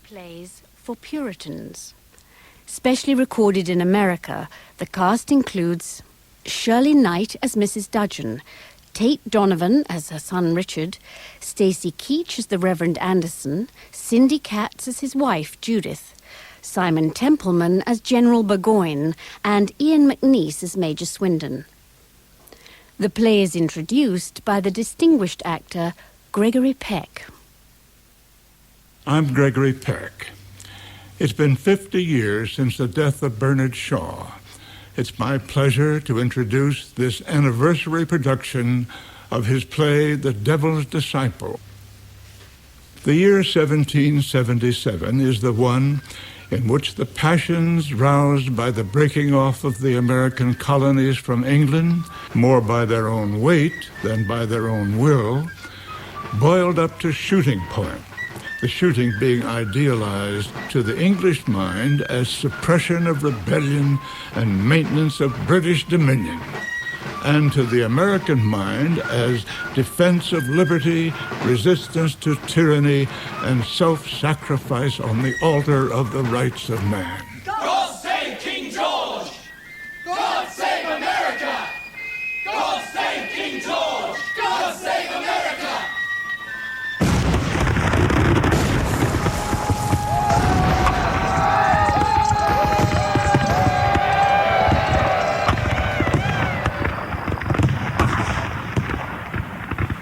plays for Puritans. Specially recorded in America, the cast includes Shirley Knight as Mrs. Dudgeon, Tate Donovan as her son Richard, Stacy Keach as the Reverend Anderson, Cindy Katz as his wife Judith, Simon Templeman as General Burgoyne, and Ian McNeice as Major Swindon. The play is introduced by the distinguished actor Gregory Peck. I'm Gregory Peck. It's been 50 years since the death of Bernard Shaw. It's my pleasure to introduce this anniversary production of his play, The Devil's Disciple. The year 1777 is the one in which the passions roused by the breaking off of the American colonies from England, more by their own weight than by their own will, boiled up to shooting point. The shooting being idealized to the English mind as suppression of rebellion and maintenance of British dominion, and to the American mind as defense of liberty, resistance to tyranny, and self-sacrifice on the altar of the rights of man. God save King George! God save America! God save King George! God save America!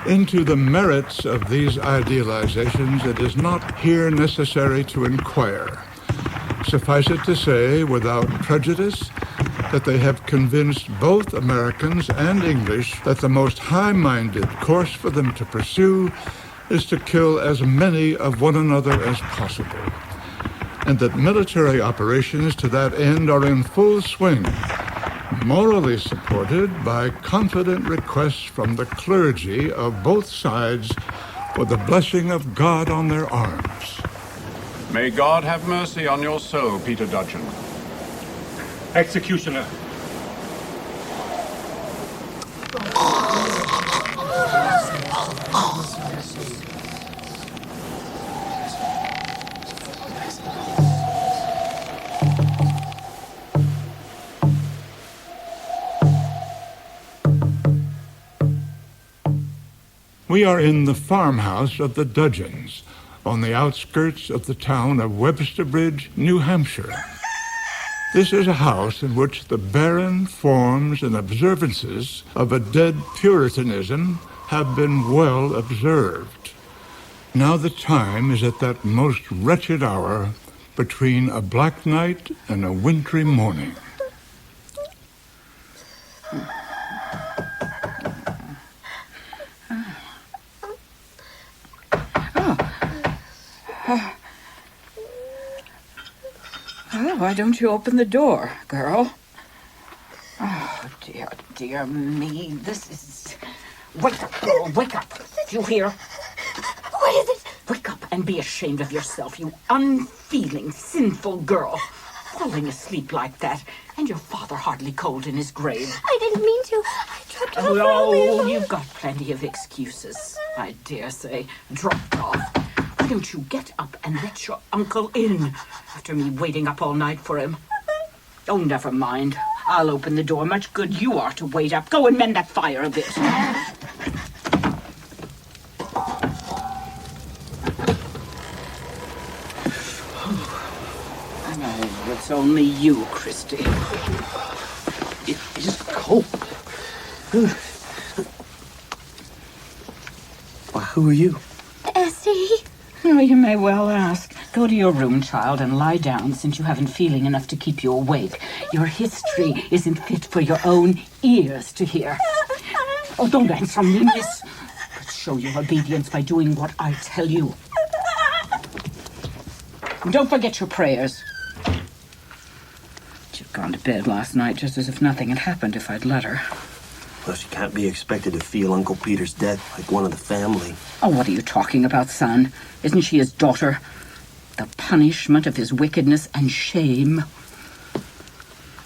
Into the merits of these idealizations it is not here necessary to inquire. Suffice it to say, without prejudice, that they have convinced both Americans and English that the most high-minded course for them to pursue is to kill as many of one another as possible, and that military operations to that end are in full swing, morally supported by confident requests from the clergy of both sides for the blessing of God on their arms. May God have mercy on your soul, Peter Dudgeon. Executioner. We are in the farmhouse of the Dudgeons, on the outskirts of the town of Websterbridge, New Hampshire. This is a house in which the barren forms and observances of a dead Puritanism have been well observed. Now the time is at that most wretched hour between a black night and a wintry morning. Well, why don't you open the door, girl? Oh, dear, dear me. This is... Wake up, girl, wake up. Do you hear? What is it? Wake up and be ashamed of yourself, you unfeeling, sinful girl. Falling asleep like that, and your father hardly cold in his grave. I didn't mean to. I dropped off Oh, earlier. you've got plenty of excuses, I dare say. Dropped off. Why don't you get up and let your uncle in after me waiting up all night for him? Oh, never mind. I'll open the door. Much good you are to wait up. Go and mend that fire a bit. Oh, it's only you, Christy. It is cold. Well, who are you? Essie. Oh, you may well ask. Go to your room, child, and lie down, since you haven't feeling enough to keep you awake. Your history isn't fit for your own ears to hear. Oh, don't answer me, miss. But show your obedience by doing what I tell you. And don't forget your prayers. She'd gone to bed last night just as if nothing had happened if I'd let her. Well, she can't be expected to feel Uncle Peter's death like one of the family. Oh, what are you talking about, son? Isn't she his daughter? The punishment of his wickedness and shame.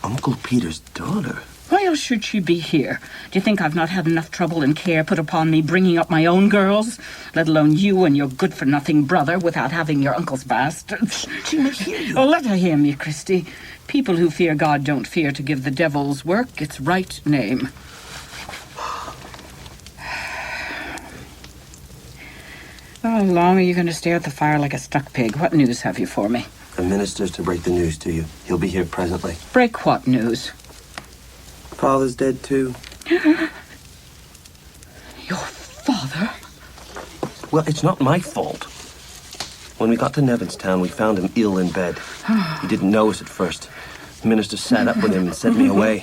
Uncle Peter's daughter? Why, else should she be here? Do you think I've not had enough trouble and care put upon me bringing up my own girls? Let alone you and your good-for-nothing brother without having your uncle's bastards. She may hear you. Oh, let her hear me, Christy. People who fear God don't fear to give the devil's work its right name. How long are you going to stare at the fire like a stuck pig? What news have you for me? The minister's to break the news to you. He'll be here presently. Break what news? Father's dead, too. Your father? Well, it's not my fault. When we got to Nevinstown, we found him ill in bed. He didn't know us at first. The minister sat up with him and sent me away.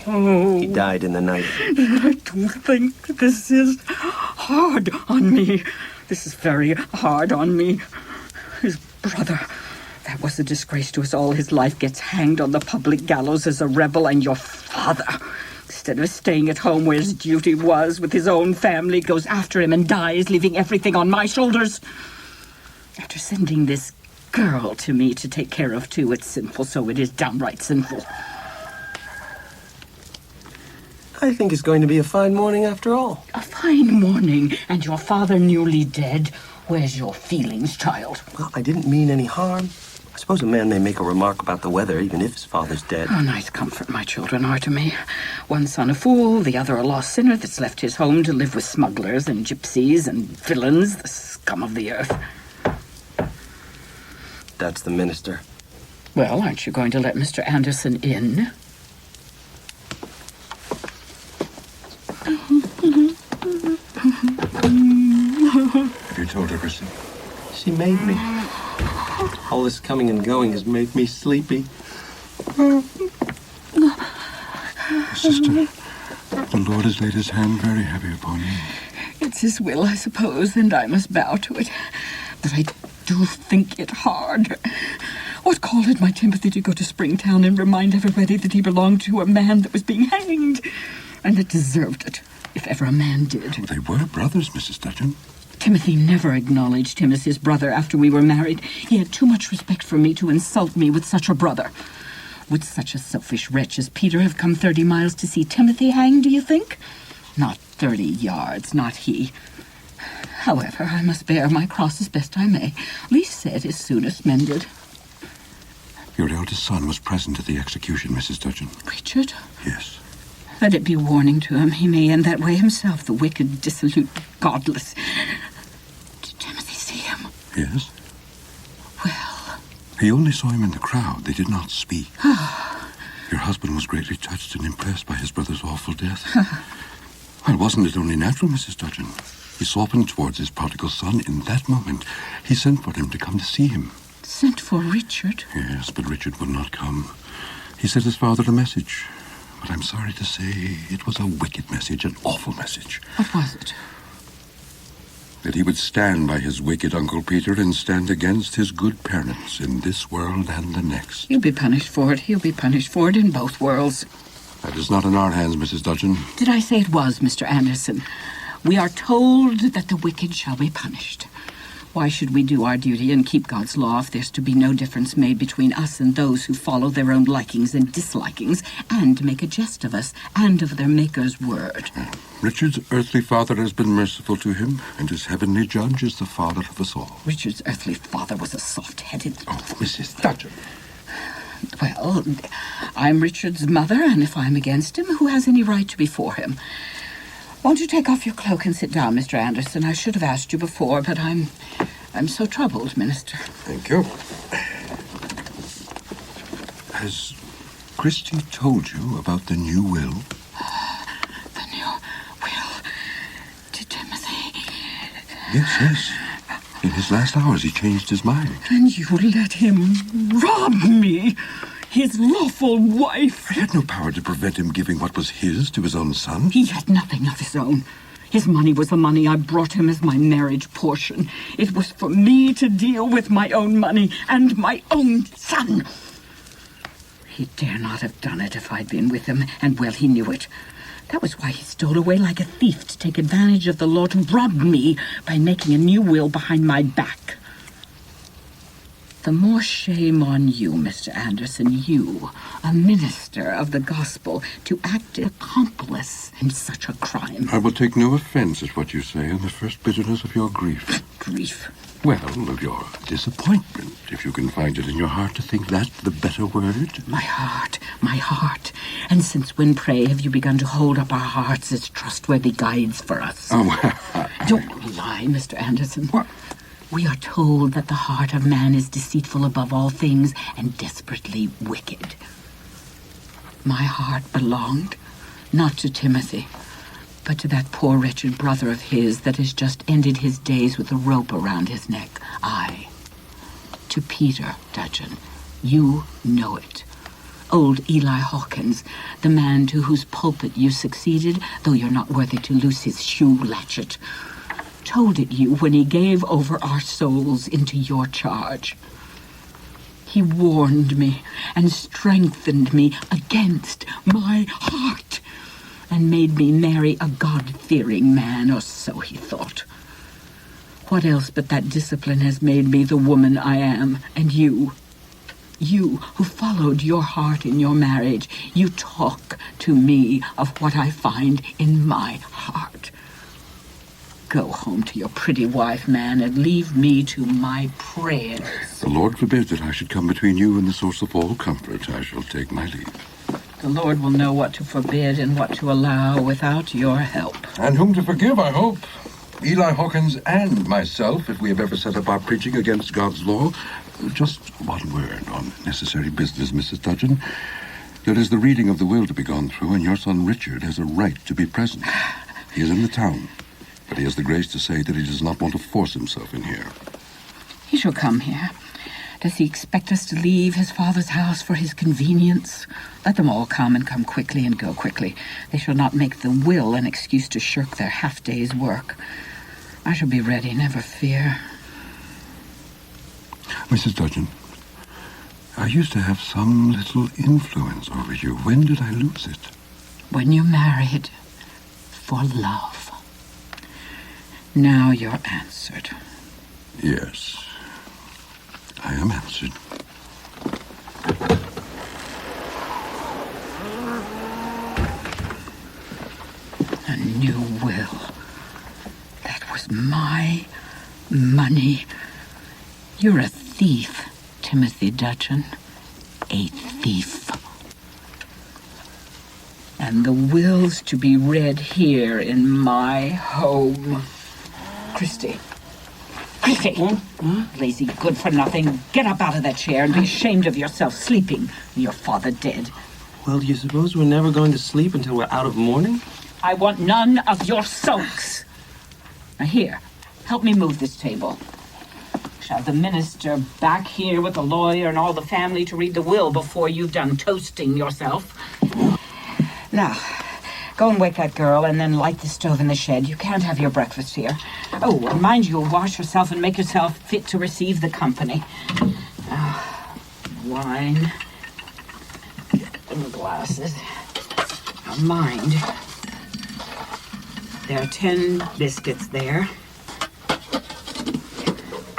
He died in the night. I do think this is hard on me. This is very hard on me. His brother, that was a disgrace to us all. His life gets hanged on the public gallows as a rebel, and your father, instead of staying at home where his duty was with his own family, goes after him and dies, leaving everything on my shoulders. After sending this girl to me to take care of, too, it's sinful, so it is downright sinful. I think it's going to be a fine morning after all. A fine morning, and your father newly dead. Where's your feelings, child? Well, I didn't mean any harm. I suppose a man may make a remark about the weather, even if his father's dead. A nice comfort my children are to me. One son a fool, the other a lost sinner that's left his home to live with smugglers and gypsies and villains, the scum of the earth. That's the minister. Well, aren't you going to let Mr. Anderson in? Have you told her, Christy? She made me. All this coming and going has made me sleepy. Sister, the Lord has laid his hand very heavy upon you. It's his will, I suppose, and I must bow to it. But I do think it hard. What call had my Timothy to go to Springtown and remind everybody that he belonged to a man that was being hanged, and that deserved it, if ever a man did? Well, they were brothers, Mrs. Dudgeon. Timothy never acknowledged him as his brother after we were married. He had too much respect for me to insult me with such a brother. Would such a selfish wretch as Peter have come 30 miles to see Timothy hanged, do you think? Not 30 yards, not he. However, I must bear my cross as best I may. Least said is soonest mended. Your eldest son was present at the execution, Mrs. Dudgeon. Richard? Yes. Let it be a warning to him. He may end that way himself, the wicked, dissolute, godless. Did Timothy see him? Yes. Well. He only saw him in the crowd. They did not speak. Your husband was greatly touched and impressed by his brother's awful death. Well, wasn't it only natural, Mrs. Dudgeon? He softened towards his prodigal son. In that moment, he sent for him to come to see him. Sent for Richard? Yes, but Richard would not come. He sent his father a message. But I'm sorry to say it was a wicked message, an awful message. What was it? That he would stand by his wicked Uncle Peter and stand against his good parents in this world and the next. He'll be punished for it. He'll be punished for it in both worlds. That is not in our hands, Mrs. Dudgeon. Did I say it was, Mr. Anderson? We are told that the wicked shall be punished. Why should we do our duty and keep God's law if there's to be no difference made between us and those who follow their own likings and dislikings and make a jest of us and of their Maker's word? Richard's earthly father has been merciful to him, and his heavenly judge is the father of us all. Richard's earthly father was a soft-headed... Oh, Mrs. Dudgeon. Well, I'm Richard's mother, and if I'm against him, who has any right to be for him? Won't you take off your cloak and sit down, Mr. Anderson? I should have asked you before, but I'm so troubled, Minister. Thank you. Has Christy told you about the new will? The new will to Timothy? Yes. In his last hours, he changed his mind. And you let him rob me, his lawful wife? I had no power to prevent him giving what was his to his own son. He had nothing of his own. His money was the money I brought him as my marriage portion. It was for me to deal with my own money and my own son. He dare not have done it if I'd been with him, and well, he knew it. That was why he stole away like a thief, to take advantage of the law to rob me by making a new will behind my back. the more shame on you, Mr. Anderson, you, a minister of the gospel, to act accomplice in such a crime. I will take no offense at what you say in the first bitterness of your grief. Grief? Well, of your disappointment, if you can find it in your heart to think that the better word. My heart, my heart. And since when, pray, have you begun to hold up our hearts as trustworthy guides for us? Oh, well, Don't lie, Mr. Anderson. What? We are told that the heart of man is deceitful above all things and desperately wicked. My heart belonged not to Timothy, but to that poor wretched brother of his that has just ended his days with a rope around his neck. Aye, to Peter Dudgeon. You know it. Old Eli Hawkins, the man to whose pulpit you succeeded, though you're not worthy to loose his shoe latchet, told it you when he gave over our souls into your charge. He warned me and strengthened me against my heart, and made me marry a God-fearing man, or so he thought. What else but that discipline has made me the woman I am? And you who followed your heart in your marriage, you talk to me of what I find in my heart. Go home to your pretty wife, man, and leave me to my prayers. the Lord forbid that I should come between you and the source of all comfort. I shall take my leave. The Lord will know what to forbid and what to allow without your help. And whom to forgive, I hope. Eli Hawkins and myself, if we have ever set up our preaching against God's law. Just one word on necessary business, Mrs. Dudgeon. There is the reading of the will to be gone through, and your son Richard has a right to be present. He is in the town, but he has the grace to say that he does not want to force himself in here. He shall come here. Does he expect us to leave his father's house for his convenience? Let them all come, and come quickly and go quickly. They shall not make the will an excuse to shirk their half-day's work. I shall be ready, never fear. Mrs. Dudgeon, I used to have some little influence over you. When did I lose it? When you married for love. Now you're answered. Yes, I am answered. A new will. That was my money. You're a thief, Timothy Dudgeon. A thief. And the will's to be read here in my home. Christy. Christy! Lazy good-for-nothing. Get up out of that chair and be ashamed of yourself sleeping, your father dead. Well, do you suppose we're never going to sleep until we're out of mourning? I want none of your sulks. Now here, help me move this table. Shall the minister back here with the lawyer and all the family to read the will before you've done toasting yourself? Now, go and wake that girl and then light the stove in the shed. You can't have your breakfast here. Oh, and mind you, wash yourself and make yourself fit to receive the company. Wine. And the glasses. Now mind. There are 10 biscuits there.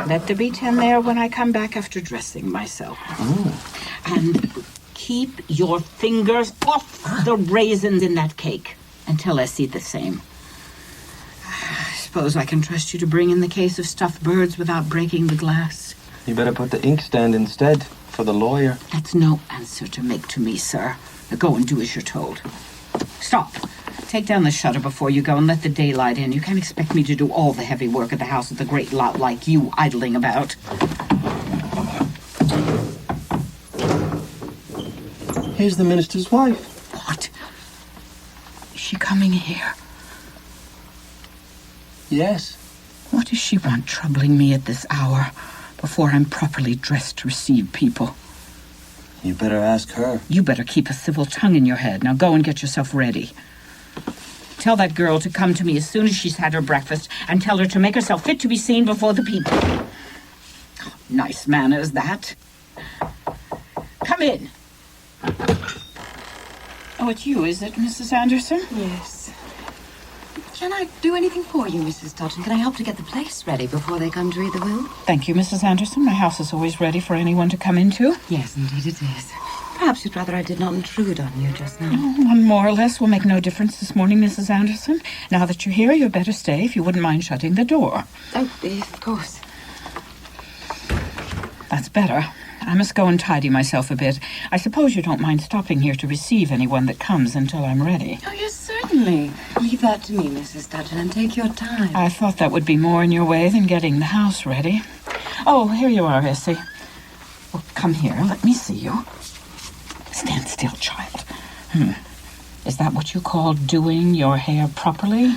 Let there be 10 there when I come back after dressing myself. Oh. And keep your fingers off the raisins in that cake until I see the same. I suppose I can trust you to bring in the case of stuffed birds without breaking the glass. You better put the inkstand instead for the lawyer. That's no answer to make to me, sir. Now go and do as you're told. Stop. Take down the shutter before you go and let the daylight in. You can't expect me to do all the heavy work at the house with a great lot like you idling about. Here's the minister's wife. What? Is she coming here? Yes. What does she want troubling me at this hour before I'm properly dressed to receive people? You better ask her. You better keep a civil tongue in your head. Now go and get yourself ready. Tell that girl to come to me as soon as she's had her breakfast, and tell her to make herself fit to be seen before the people. Oh, nice manners, that. Come in. Oh, it's you, is it, Mrs. Anderson? Yes. Can I do anything for you, Mrs. Dodgen? Can I help to get the place ready before they come to read the will? Thank you, Mrs. Anderson. My house is always ready for anyone to come into. Yes, indeed it is. Perhaps you'd rather I did not intrude on you just now. More or less will make no difference this morning, Mrs. Anderson. Now that you're here, you'd better stay if you wouldn't mind shutting the door. Oh, of course. That's better. I must go and tidy myself a bit. I suppose you don't mind stopping here to receive anyone that comes until I'm ready. Oh, yes, certainly. Leave that to me, Mrs. Dodgen, and take your time. I thought that would be more in your way than getting the house ready. Oh, here you are, Essie. Well, come here. Let me see you. Stand still, child. Is that what you call doing your hair properly?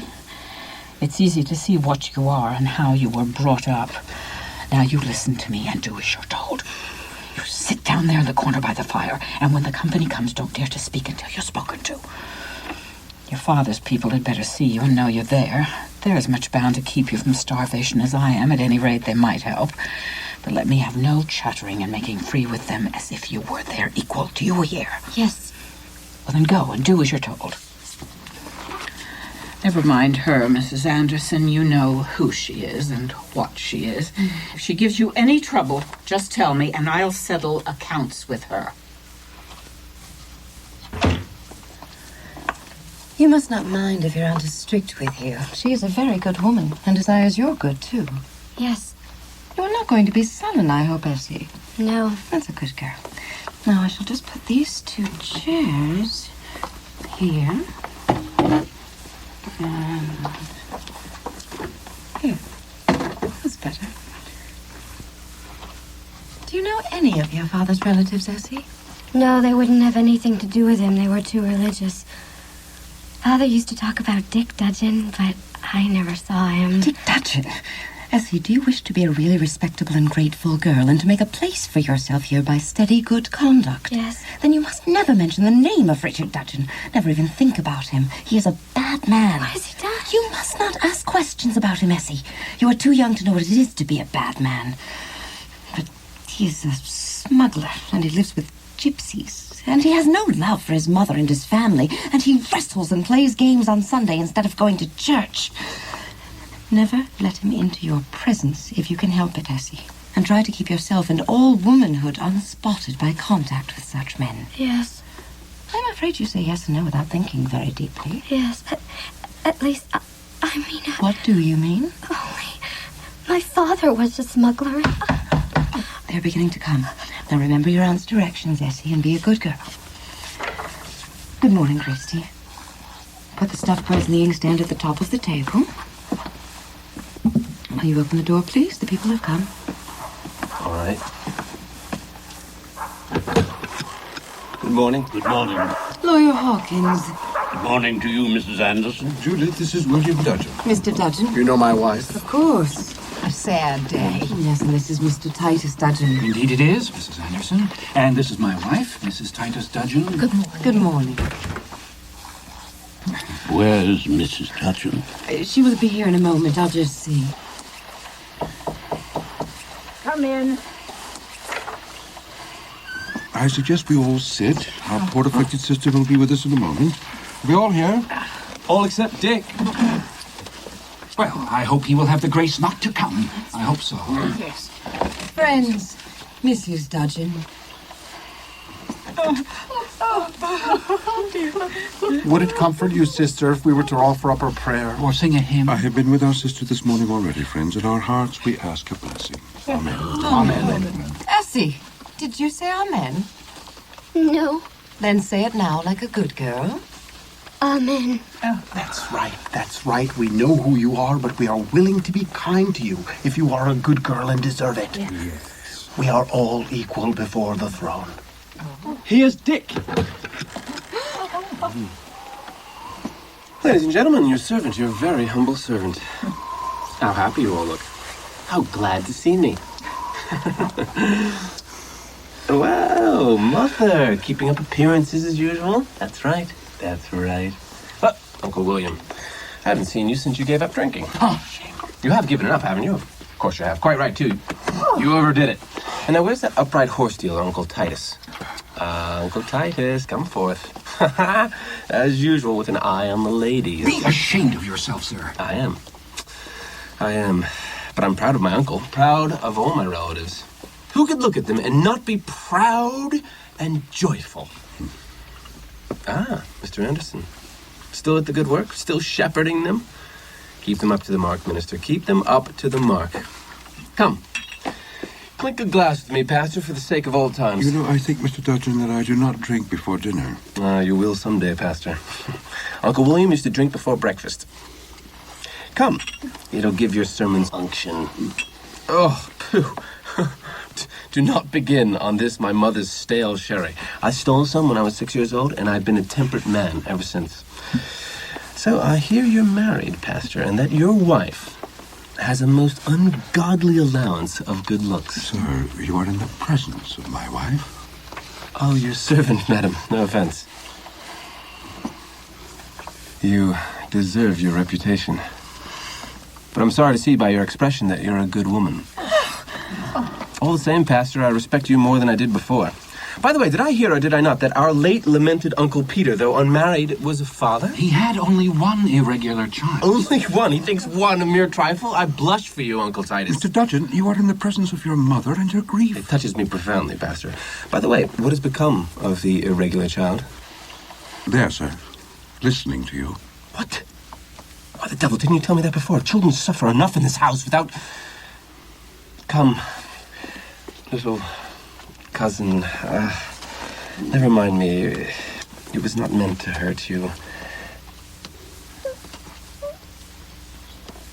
It's easy to see what you are and how you were brought up. Now you listen to me and do as you're told. You sit down there in the corner by the fire, and when the company comes, don't dare to speak until you're spoken to. Your father's people had better see you and know you're there. They're as much bound to keep you from starvation as I am. At any rate, they might help. But let me have no chattering and making free with them as if you were their equal. Do you hear? Yes. Well, then go and do as you're told. Never mind her, Mrs. Anderson. You know who she is and what she is. If she gives you any trouble, just tell me, and I'll settle accounts with her. You must not mind if your aunt is strict with you. She is a very good woman, and desires you're good, too. Yes. You're not going to be sullen, I hope, Essie. No. That's a good girl. Now, I shall just put these 2 chairs here. And here. That's better. Do you know any of your father's relatives, Essie? No, they wouldn't have anything to do with him. They were too religious. Father used to talk about Dick Dudgeon, but I never saw him. Dick Dudgeon? Essie, do you wish to be a really respectable and grateful girl and to make a place for yourself here by steady good conduct? Yes. Then you must never mention the name of Richard Dudgeon. Never even think about him. He is a bad man. What has he done? You must not ask questions about him, Essie. You are too young to know what it is to be a bad man. But he is a smuggler, and he lives with gypsies. And he has no love for his mother and his family, and he wrestles and plays games on Sunday instead of going to church. Never let him into your presence if you can help it, Essie. And try to keep yourself and all womanhood unspotted by contact with such men. Yes. I'm afraid you say yes and no without thinking very deeply. Yes. At least, I mean... What do you mean? Oh, my father was a smuggler. They're beginning to come. Now remember your aunt's directions, Essie, and be a good girl. Good morning, Christy. Put the stuffed toys in the inkstand at the top of the table. Will you open the door, please? The people have come. All right. Good morning. Good morning. Lawyer Hawkins. Good morning to you, Mrs. Anderson. Judith, this is William Dudgeon. Mr. Dudgeon. You know my wife? Of course. A sad day. Yes, and this is Mr. Titus Dudgeon. Indeed it is, Mrs. Anderson. And this is my wife, Mrs. Titus Dudgeon. Good morning. Good morning. Where's Mrs. Dudgeon? She will be here in a moment. I'll just see. Come in. I suggest we all sit. Our poor afflicted sister will be with us in a moment. Are we all here? All except Dick. Well, I hope he will have the grace not to come. I hope so. Yes. Friends, Mrs. Dudgeon. Would it comfort you, sister, if we were to offer up our prayer? Or sing a hymn? I have been with our sister this morning already, friends. In our hearts we ask a blessing. Amen. Amen. Essie, did you say amen? No. Then say it now like a good girl. Amen. That's right, that's right. We know who you are, but we are willing to be kind to you if you are a good girl and deserve it. Yes. We are all equal before the throne. Here's Dick. Ladies and gentlemen, your servant, your very humble servant. How happy you all look. How glad to see me. Wow, Mother, keeping up appearances as usual. That's right, that's right. But, Uncle William, I haven't seen you since you gave up drinking. Oh, shame. You have given it up, haven't you? Of course you have. Quite right, too. You overdid it. And now where's that upright horse dealer, Uncle Titus? Uncle Titus, come forth. As usual, with an eye on the ladies. Be ashamed of yourself, sir. I am. But I'm proud of my uncle. Proud of all my relatives. Who could look at them and not be proud and joyful? Mr. Anderson. Still at the good work? Still shepherding them? Keep them up to the mark, Minister. Keep them up to the mark. Come. Clink a glass with me, Pastor, for the sake of old times. You know, I think, Mr. Dudgeon, that I do not drink before dinner. You will someday, Pastor. Uncle William used to drink before breakfast. Come. It'll give your sermons unction. Oh, pooh. Do not begin on this, my mother's stale sherry. I stole some when I was 6 years old, and I've been a temperate man ever since. So I hear you're married, Pastor, and that your wife has a most ungodly allowance of good looks. Sir, you are in the presence of my wife. Oh, your servant, madam. No offense. You deserve your reputation. But I'm sorry to see by your expression that you're a good woman. All the same, Pastor, I respect you more than I did before. By the way, did I hear or did I not that our late lamented Uncle Peter, though unmarried, was a father? He had only one irregular child. Only one? He thinks one a mere trifle? I blush for you, Uncle Titus. Mr. Dudgeon, you are in the presence of your mother and her grief. It touches me profoundly, Pastor. By the way, what has become of the irregular child? There, sir. Listening to you. What? Why the devil didn't you tell me that before? Children suffer enough in this house without... Come, little cousin. Never mind me. It was not meant to hurt you.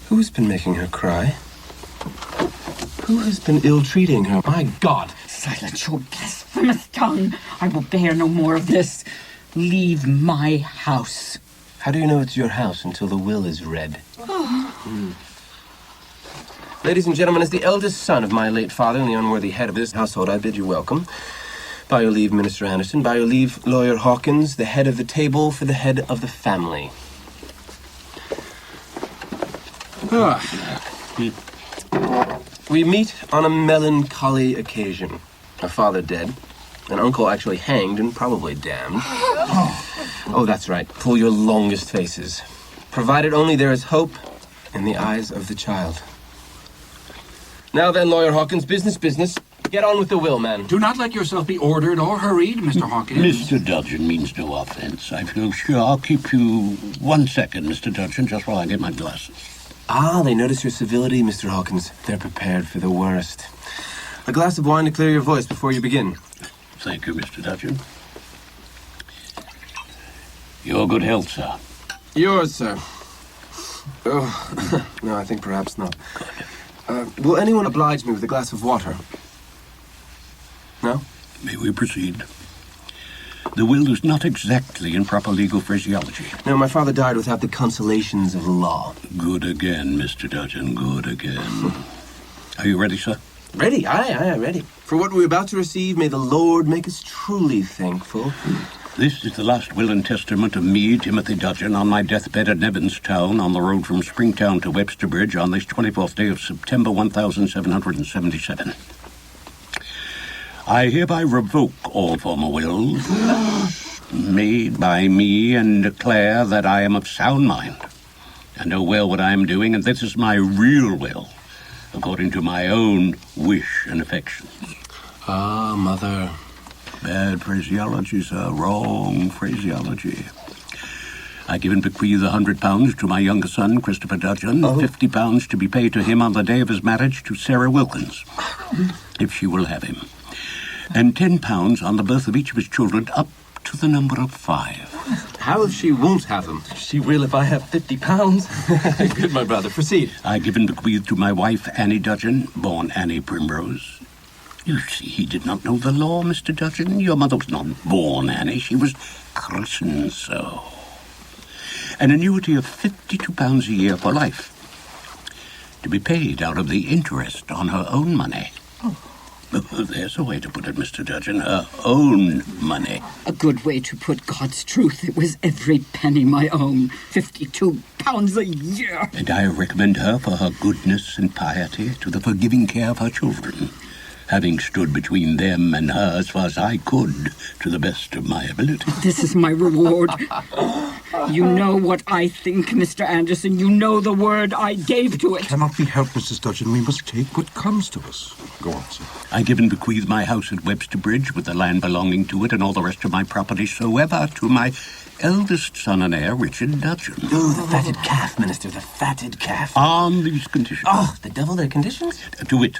Who's been making her cry? Who has been ill-treating her? My God! Silence your blasphemous tongue. I will bear no more of this. Leave my house. How do you know it's your house until the will is read? Ladies and gentlemen, as the eldest son of my late father and the unworthy head of this household, I bid you welcome. By your leave, Minister Anderson. By your leave, Lawyer Hawkins, the head of the table for the head of the family. We meet on a melancholy occasion. A father dead, an uncle actually hanged and probably damned. Oh, that's right. Pull your longest faces. Provided only there is hope in the eyes of the child. Now then, Lawyer Hawkins, business. Get on with the will, man. Do not let yourself be ordered or hurried, Mr. Hawkins. Mr. Dudgeon means no offense. I feel sure I'll keep you 1 second, Mr. Dudgeon, just while I get my glasses. They notice your civility, Mr. Hawkins. They're prepared for the worst. A glass of wine to clear your voice before you begin. Thank you, Mr. Dudgeon. Your good health, sir. Yours, sir. Oh, no, I think perhaps not. Will anyone oblige me with a glass of water? No? May we proceed? The will is not exactly in proper legal phraseology. No, my father died without the consolations of the law. Good again, Mr. Dudgeon, good again. Are you ready, sir? Ready? Aye, ready. For what we're about to receive, may the Lord make us truly thankful. This is the last will and testament of me, Timothy Dudgeon, on my deathbed at Nevinstown, on the road from Springtown to Webster Bridge, on this 24th day of September 1777. I hereby revoke all former wills made by me and declare that I am of sound mind and know well what I am doing, and this is my real will, according to my own wish and affections. Ah, Mother. Bad phraseology, sir. Wrong phraseology. I give and bequeath £100 to my younger son, Christopher Dudgeon, £50 to be paid to him on the day of his marriage to Sarah Wilkins, if she will have him, and £10 on the birth of each of his children, up to the number of 5. How if she won't have them? She will if I have £50. Good, my brother. Proceed. I give and bequeath to my wife, Annie Dudgeon, born Annie Primrose. You see, he did not know the law, Mr. Dudgeon. Your mother was not born Annie. She was christened so. An annuity of £52 a year for life, to be paid out of the interest on her own money. There's a way to put it, Mr. Dudgeon. Her own money. A good way to put God's truth. It was every penny my own. £52 a year. And I recommend her for her goodness and piety to the forgiving care of her children, having stood between them and her as far as I could, to the best of my ability. This is my reward. You know what I think, Mr. Anderson. You know the word I gave to it. Cannot be helped, Mrs. Dudgeon. We must take what comes to us. Go on, sir. I give and bequeath my house at Webster Bridge with the land belonging to it and all the rest of my property soever to my eldest son and heir, Richard Dudgeon. Oh, the fatted calf, Minister, the fatted calf. On these conditions. Oh, the devil, their conditions? To wit,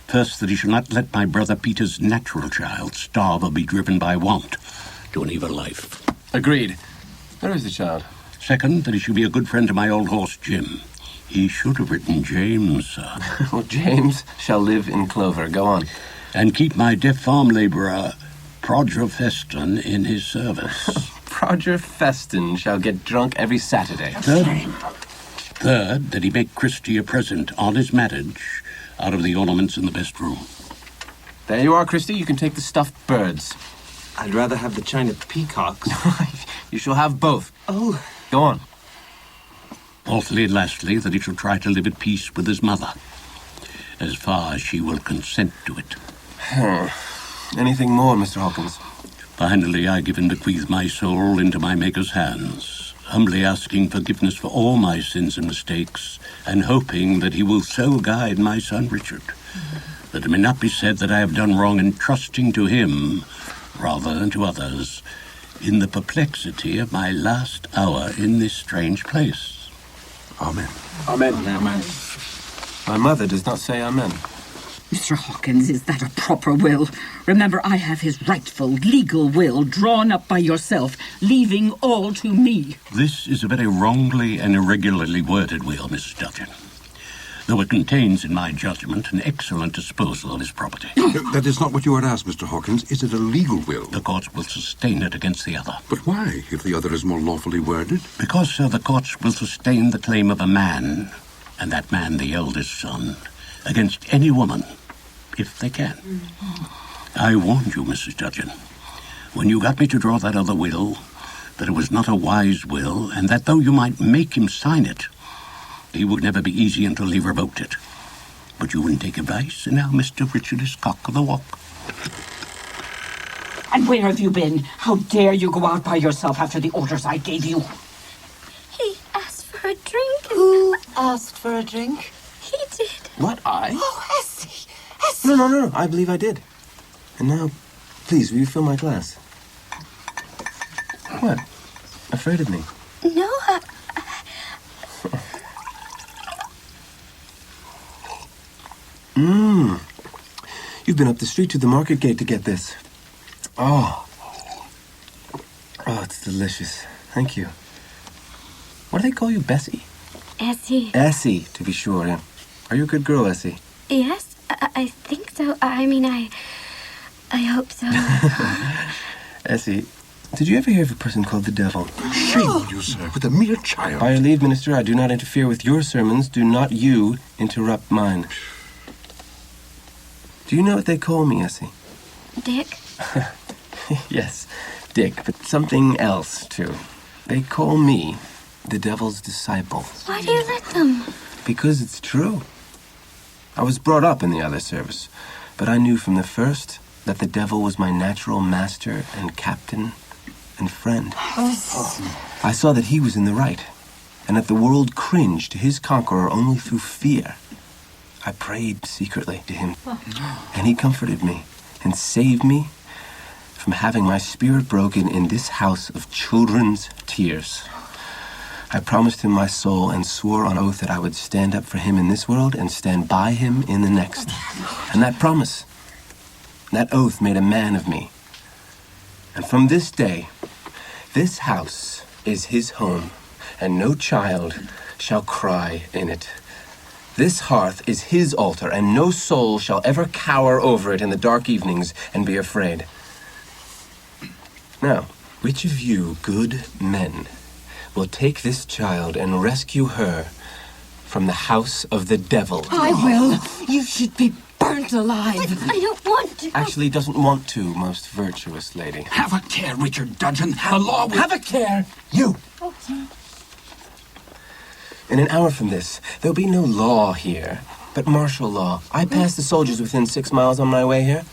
first, that he shall not let my brother Peter's natural child starve or be driven by want to an evil life. Agreed. Where is the child? Second, that he should be a good friend to my old horse, Jim. He should have written James, sir. Well, James shall live in clover. Go on. And keep my deaf farm labourer, Prodger Feston, in his service. Prodger Feston shall get drunk every Saturday. Third, that he make Christy a present on his marriage out of the ornaments in the best room. There you are, Christy. You can take the stuffed birds. I'd rather have the china peacocks. You shall have both. Oh. Go on. Fourthly and lastly, that he shall try to live at peace with his mother, as far as she will consent to it. Anything more, Mr. Hawkins? Finally, I give and bequeath my soul into my Maker's hands, humbly asking forgiveness for all my sins and mistakes, and hoping that he will so guide my son Richard, that it may not be said that I have done wrong in trusting to him, rather than to others, in the perplexity of my last hour in this strange place. Amen. Amen. Amen. My mother does not say amen. Mr. Hawkins, is that a proper will? Remember, I have his rightful, legal will drawn up by yourself, leaving all to me. This is a very wrongly and irregularly worded will, Mrs. Dudgeon, though it contains, in my judgment, an excellent disposal of his property. That is not what you are asked, Mr. Hawkins. Is it a legal will? The courts will sustain it against the other. But why, if the other is more lawfully worded? Because, sir, the courts will sustain the claim of a man, and that man the eldest son, against any woman, if they can. I warned you, Mrs. Dudgeon, when you got me to draw that other will, that it was not a wise will, and that though you might make him sign it, he would never be easy until he revoked it. But you wouldn't take advice, and now Mr. Richard is cock of the walk. And where have you been? How dare you go out by yourself after the orders I gave you? He asked for a drink. Who asked for a drink? He did. What, I? Oh, Essie! Essie! No. I believe I did. And now, please, will you fill my glass? What? Afraid of me? No, You've been up the street to the market gate to get this. Oh, it's delicious. Thank you. What do they call you, Bessie? Essie. Essie, to be sure, yeah. Are you a good girl, Essie? Yes, I think so. I mean, I hope so. Essie, did you ever hear of a person called the devil? Shame on you, sir, with a mere child. By your leave, Minister, I do not interfere with your sermons. Do not you interrupt mine. Do you know what they call me, Essie? Dick? Yes, Dick, but something else, too. They call me the devil's disciple. Why do you let them? Because it's true. I was brought up in the other service, but I knew from the first that the devil was my natural master and captain and friend. I saw that he was in the right, and that the world cringed to his conqueror only through fear. I prayed secretly to him, and he comforted me and saved me from having my spirit broken in this house of children's tears. I promised him my soul and swore on oath that I would stand up for him in this world and stand by him in the next. And that promise, that oath made a man of me. And from this day, this house is his home, and no child shall cry in it. This hearth is his altar, and no soul shall ever cower over it in the dark evenings and be afraid. Now, which of you good men will take this child and rescue her from the house of the devil? I will. You should be burnt alive. I don't want to. Actually doesn't want to, most virtuous lady. Have a care, Richard Dudgeon. The law will... Have a care, you! In an hour from this, there'll be no law here. But martial law. I passed the soldiers within 6 miles on my way here.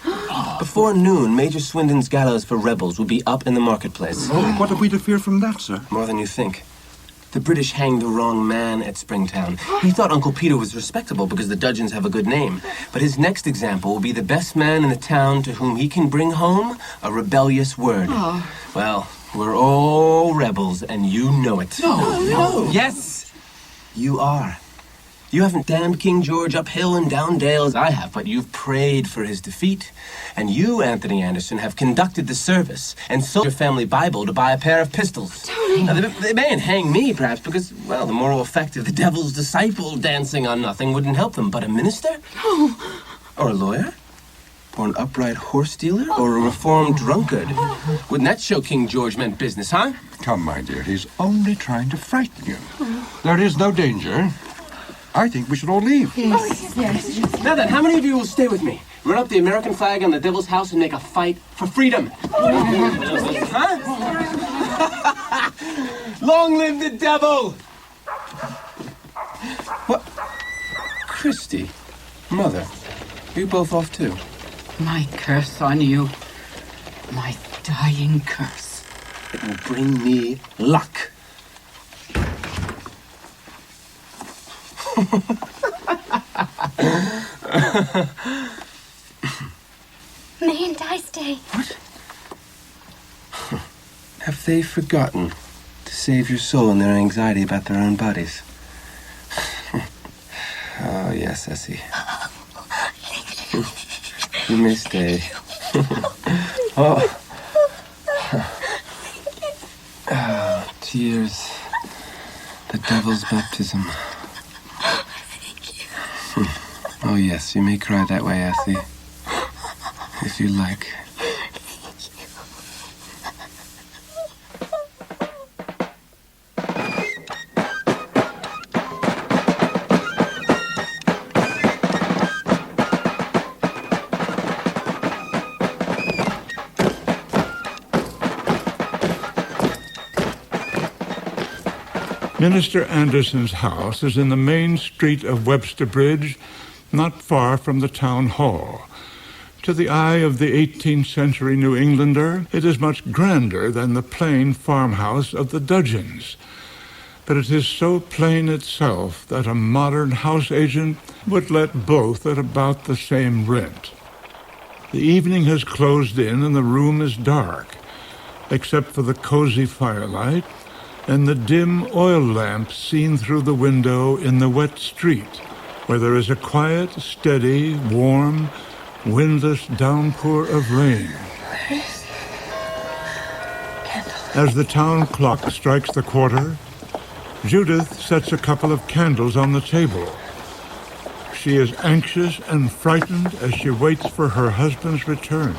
Before noon, Major Swindon's gallows for rebels will be up in the marketplace. Oh, what have we to fear from that, sir? More than you think. The British hanged the wrong man at Springtown. He thought Uncle Peter was respectable because the Dudgeons have a good name. But his next example will be the best man in the town to whom he can bring home a rebellious word. Oh. Well, we're all rebels, and you know it. No. Yes, you are. You haven't damned King George up hill and down dale as I have, but you've prayed for his defeat. And you, Anthony Anderson, have conducted the service and sold your family Bible to buy a pair of pistols. Tony! Now, they mayn't hang me, perhaps, because, well, the moral effect of the devil's disciple dancing on nothing wouldn't help them. But a minister? No. Or a lawyer? Or an upright horse dealer? Or a reformed drunkard? Wouldn't that show King George meant business, huh? Come, my dear, he's only trying to frighten you. There is no danger. I think we should all leave. Yes. Now then, how many of you will stay with me? Run up the American flag on the devil's house and make a fight for freedom. Huh? Long live the devil! What? Christy, Mother, are you both off too? My curse on you. My dying curse. It will bring me luck. Mayn't I stay? What? Have they forgotten to save your soul in their anxiety about their own bodies? Oh, yes, Essie. You may stay. Oh. Oh, tears. The devil's baptism. Oh, yes, you may cry that way, Essie. If you like. Minister Anderson's house is in the main street of Webster Bridge, not far from the town hall. To the eye of the 18th century New Englander, it is much grander than the plain farmhouse of the Dudgeons. But it is so plain itself that a modern house agent would let both at about the same rent. The evening has closed in and the room is dark, except for the cozy firelight and the dim oil lamp seen through the window in the wet street, where there is a quiet, steady, warm, windless downpour of rain. As the town clock strikes the quarter, Judith sets a couple of candles on the table. She is anxious and frightened as she waits for her husband's return.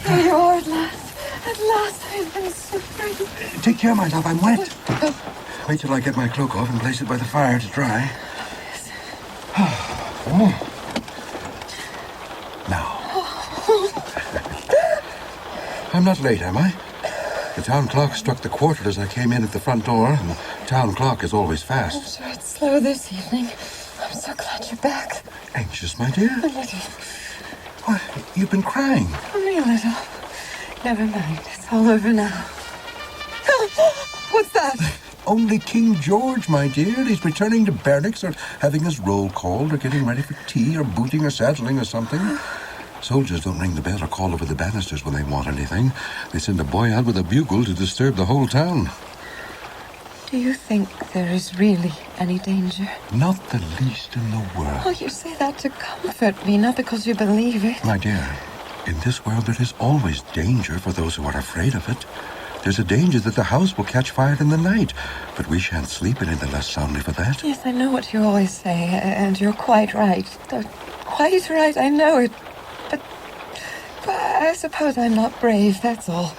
Here you are at last. At last, I've been so frightened. Take care, my love, I'm wet. Wait till I get my cloak off and place it by the fire to dry. Now. I'm not late, am I? The town clock struck the quarter as I came in at the front door, and the town clock is always fast. I'm sure it's slow this evening. I'm so glad you're back. Anxious, my dear? A little. Why, you've been crying. Only a little. Never mind. It's all over now. What's that? Only King George, my dear. He's returning to Bernick's or having his roll called or getting ready for tea or booting or saddling or something. Soldiers don't ring the bell or call over the banisters when they want anything. They send a boy out with a bugle to disturb the whole town. Do you think there is really any danger? Not the least in the world. Oh, you say that to comfort me, not because you believe it. My dear, in this world there is always danger for those who are afraid of it. There's a danger that the house will catch fire in the night, but we shan't sleep any the less soundly for that. Yes, I know what you always say, and you're quite right. Quite right, I know it. But I suppose I'm not brave, that's all.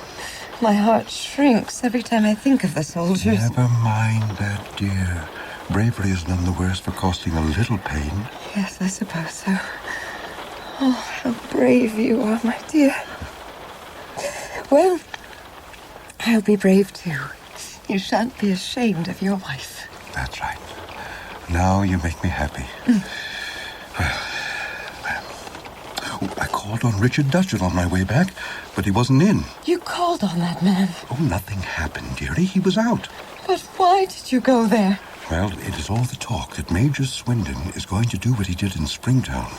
My heart shrinks every time I think of the soldiers. Never mind that, dear. Bravery is none the worse for costing a little pain. Yes, I suppose so. Oh, how brave you are, my dear. Well, I'll be brave too. You shan't be ashamed of your wife. That's right. Now you make me happy. Well, I called on Richard Dudgeon on my way back, but he wasn't in. You called on that man. Oh, nothing happened, dearie. He was out. But why did you go there? Well, it is all the talk that Major Swindon is going to do what he did in Springtown.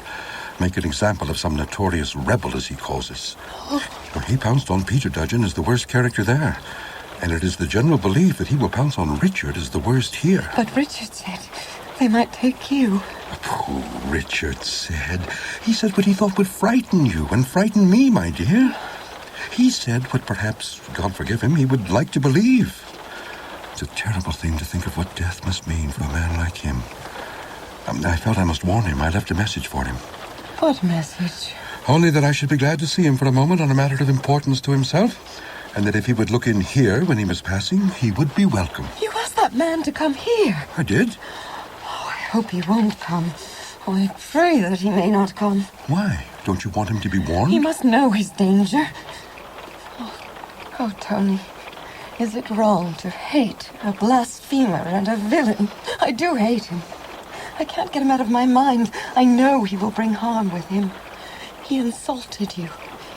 Make an example of some notorious rebel, as he calls us. Oh. Well, he pounced on Peter Dudgeon as the worst character there. And it is the general belief that he will pounce on Richard as the worst here. But Richard said they might take you. Oh, Richard said. He said what he thought would frighten you and frighten me, my dear. He said what perhaps, God forgive him, he would like to believe. It's a terrible thing to think of what death must mean for a man like him. I felt I must warn him. I left a message for him. What message? Only that I should be glad to see him for a moment on a matter of importance to himself, and that if he would look in here when he was passing, he would be welcome. You asked that man to come here. I did. Oh, I hope he won't come. Oh, I pray that he may not come. Why? Don't you want him to be warned? He must know his danger. Oh, Tony, is it wrong to hate a blasphemer and a villain? I do hate him. I can't get him out of my mind. I know he will bring harm with him. He insulted you.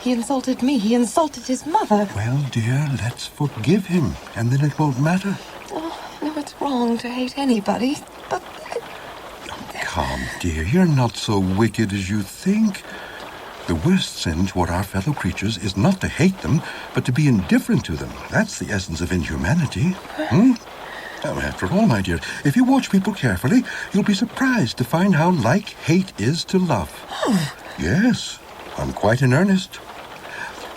He insulted me. He insulted his mother. Well, dear, let's forgive him, and then it won't matter. Oh, no, it's wrong to hate anybody, but... Come, dear, you're not so wicked as you think. The worst sin toward our fellow creatures is not to hate them, but to be indifferent to them. That's the essence of inhumanity. After all, my dear, if you watch people carefully, you'll be surprised to find how like hate is to love. Yes, I'm quite in earnest.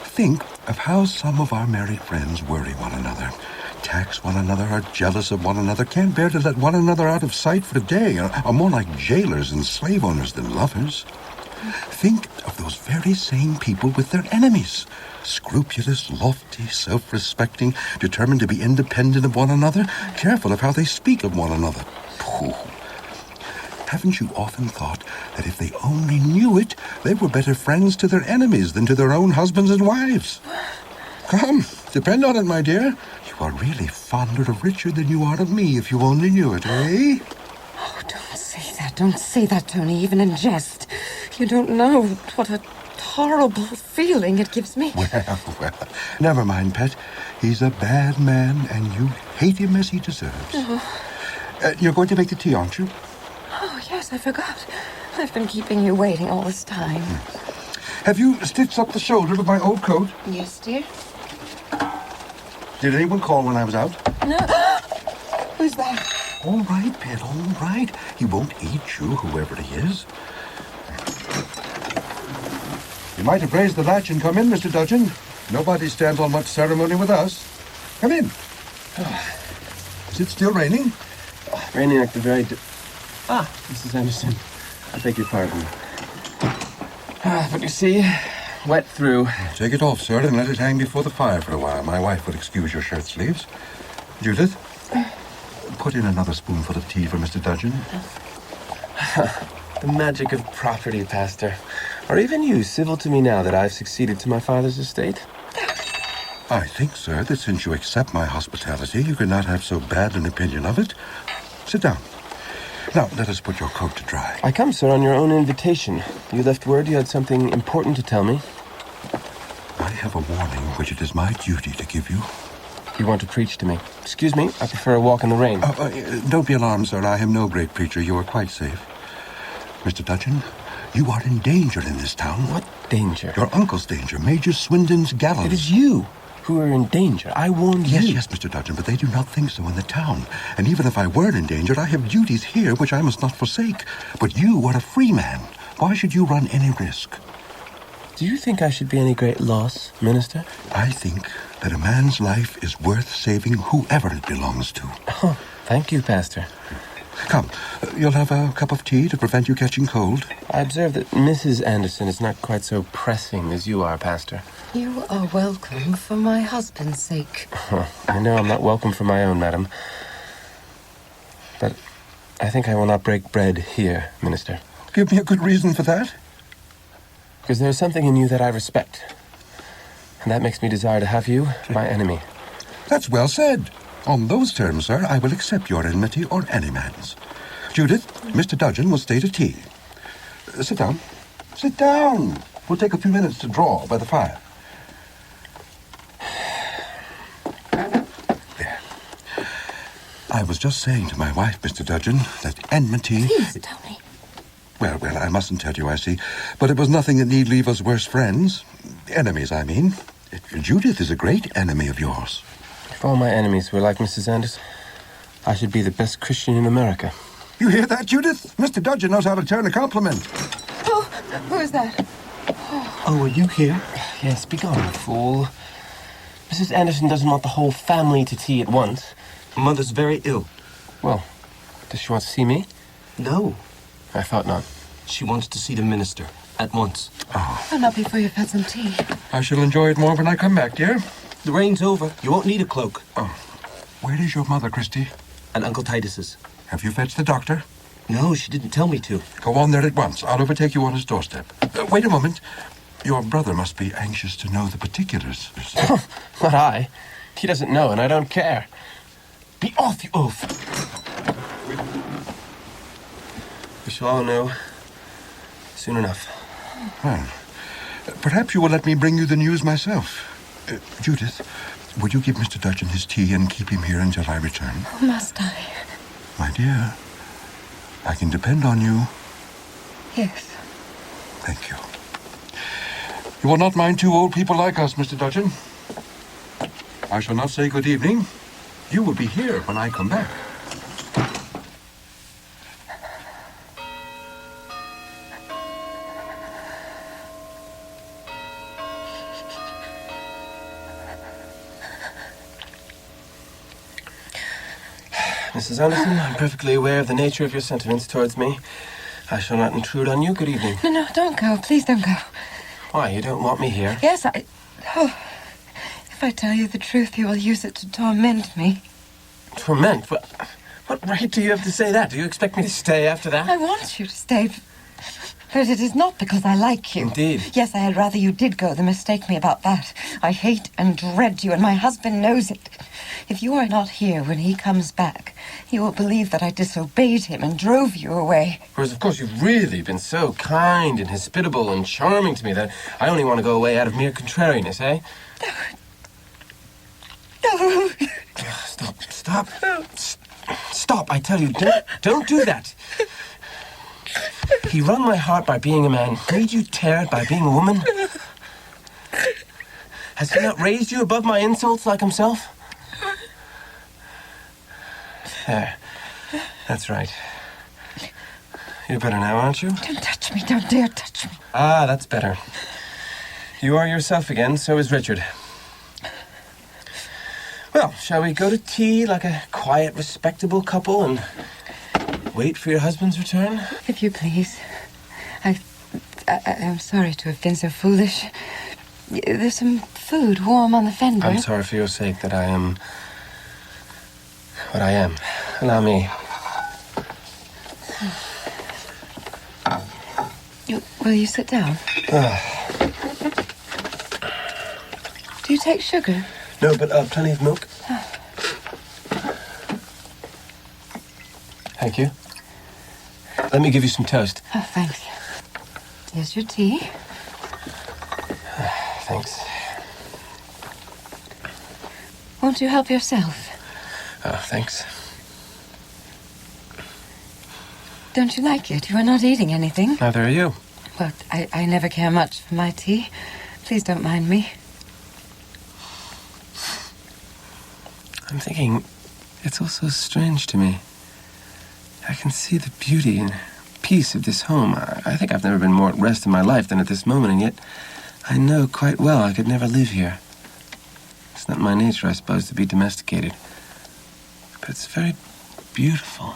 Think of how some of our married friends worry one another, tax one another, are jealous of one another, can't bear to let one another out of sight for a day, are more like jailers and slave owners than lovers. Think of those very same people with their enemies. Scrupulous, lofty, self-respecting, determined to be independent of one another, careful of how they speak of one another. Pooh. Haven't you often thought that if they only knew it, they were better friends to their enemies than to their own husbands and wives? Come, depend on it, my dear. You are really fonder of Richard than you are of me, if you only knew it, eh? Oh, don't say that. Don't say that, Tony, even in jest. You don't know what a horrible feeling it gives me. Well, never mind, pet. He's a bad man, and you hate him as he deserves. You're going to make the tea, aren't you? Oh, yes, I forgot. I've been keeping you waiting all this time. Have you stitched up the shoulder of my old coat? Yes, dear. Did anyone call when I was out? No. Who's that? All right, pet, all right. He won't eat you, whoever he is. You might have raised the latch and come in, Mr. Dudgeon. Nobody stands on much ceremony with us. Come in. Is it still raining? Raining like the very... Mrs. Anderson. I beg your pardon. But you see, wet through. Take it off, sir, and let it hang before the fire for a while. My wife would excuse your shirt sleeves. Judith, put in another spoonful of tea for Mr. Dudgeon. The magic of property, Pastor. Are even you civil to me now that I've succeeded to my father's estate? I think, sir, that since you accept my hospitality, you cannot have so bad an opinion of it. Sit down. Now, let us put your coat to dry. I come, sir, on your own invitation. You left word you had something important to tell me. I have a warning which it is my duty to give you. You want to preach to me? Excuse me, I prefer a walk in the rain. Don't be alarmed, sir. I am no great preacher. You are quite safe. Mr. Dudgeon, you are in danger in this town. What danger? Your uncle's danger, Major Swindon's gallows. It is you who are in danger. I warned you. Yes, Mr. Dudgeon, but they do not think so in the town. And even if I were in danger, I have duties here which I must not forsake. But you are a free man. Why should you run any risk? Do you think I should be any great loss, Minister? I think that a man's life is worth saving whoever it belongs to. Oh, thank you, Pastor. Come, you'll have a cup of tea to prevent you catching cold. I observe that Mrs. Anderson is not quite so pressing as you are, Pastor. You are welcome for my husband's sake. I know I'm not welcome for my own, madam. But I think I will not break bread here, Minister. Give me a good reason for that. Because there is something in you that I respect. And that makes me desire to have you my enemy. That's well said. On those terms, sir, I will accept your enmity or any man's. Judith, Mr. Dudgeon will stay to tea. Sit down. Sit down. We'll take a few minutes to draw by the fire. There. I was just saying to my wife, Mr. Dudgeon, that enmity... Please, tell me. Well, I mustn't tell you, I see. But it was nothing that need leave us worse friends. Enemies, I mean. Judith is a great enemy of yours. If all my enemies were like Mrs. Anderson, I should be the best Christian in America. You hear that, Judith? Mr. Dudgeon knows how to turn a compliment. Oh, who is that? Oh, are you here? Yes, begone, fool. Mrs. Anderson doesn't want the whole family to tea at once. Mother's very ill. Well, does she want to see me? No. I thought not. She wants to see the minister at once. Oh. Well, not before you've had some tea. I shall enjoy it more when I come back, dear. The rain's over. You won't need a cloak. Oh. Where is your mother, Christy? At Uncle Titus's. Have you fetched the doctor? No, she didn't tell me to. Go on there at once. I'll overtake you on his doorstep. Wait a moment. Your brother must be anxious to know the particulars. Not I. He doesn't know, and I don't care. Be off, you oaf! We shall all know soon enough. Well, perhaps you will let me bring you the news myself. Judith, would you give Mr. Dudgeon his tea and keep him here until I return? Oh, must I? My dear, I can depend on you. Yes. Thank you. You will not mind two old people like us, Mr. Dudgeon. I shall not say good evening. You will be here when I come back. Mrs. Anderson, I'm perfectly aware of the nature of your sentiments towards me. I shall not intrude on you. Good evening. No, don't go. Please don't go. Why, you don't want me here? Yes, I... Oh, if I tell you the truth, you will use it to torment me. Torment? What right do you have to say that? Do you expect me to stay after that? I want you to stay, but it is not because I like you. Indeed. Yes, I had rather you did go than mistake me about that. I hate and dread you, and my husband knows it. If you are not here when he comes back, he will believe that I disobeyed him and drove you away. Whereas, of course, you've really been so kind and hospitable and charming to me that I only want to go away out of mere contrariness, eh? No. Stop, I tell you, don't do that. He wrung my heart by being a man, made you tear it by being a woman. Has he not raised you above my insults like himself? There. That's right. You're better now, aren't you? Don't touch me. Don't dare touch me. Ah, that's better. You are yourself again, so is Richard. Well, shall we go to tea like a quiet, respectable couple and wait for your husband's return? If you please. I'm sorry to have been so foolish. There's some food warm on the fender. I'm sorry for your sake that I am what I am. Allow me. Will you sit down? Do you take sugar? No, but plenty of milk. Thank you. Let me give you some toast. Oh, thanks. Here's your tea. Thanks. Won't you help yourself? Oh, thanks. Don't you like it? You are not eating anything. Neither are you. Well, I never care much for my tea. Please don't mind me. I'm thinking, it's all so strange to me. I can see the beauty and peace of this home. I think I've never been more at rest in my life than at this moment, and yet I know quite well I could never live here. It's not my nature, I suppose, to be domesticated. But it's very beautiful.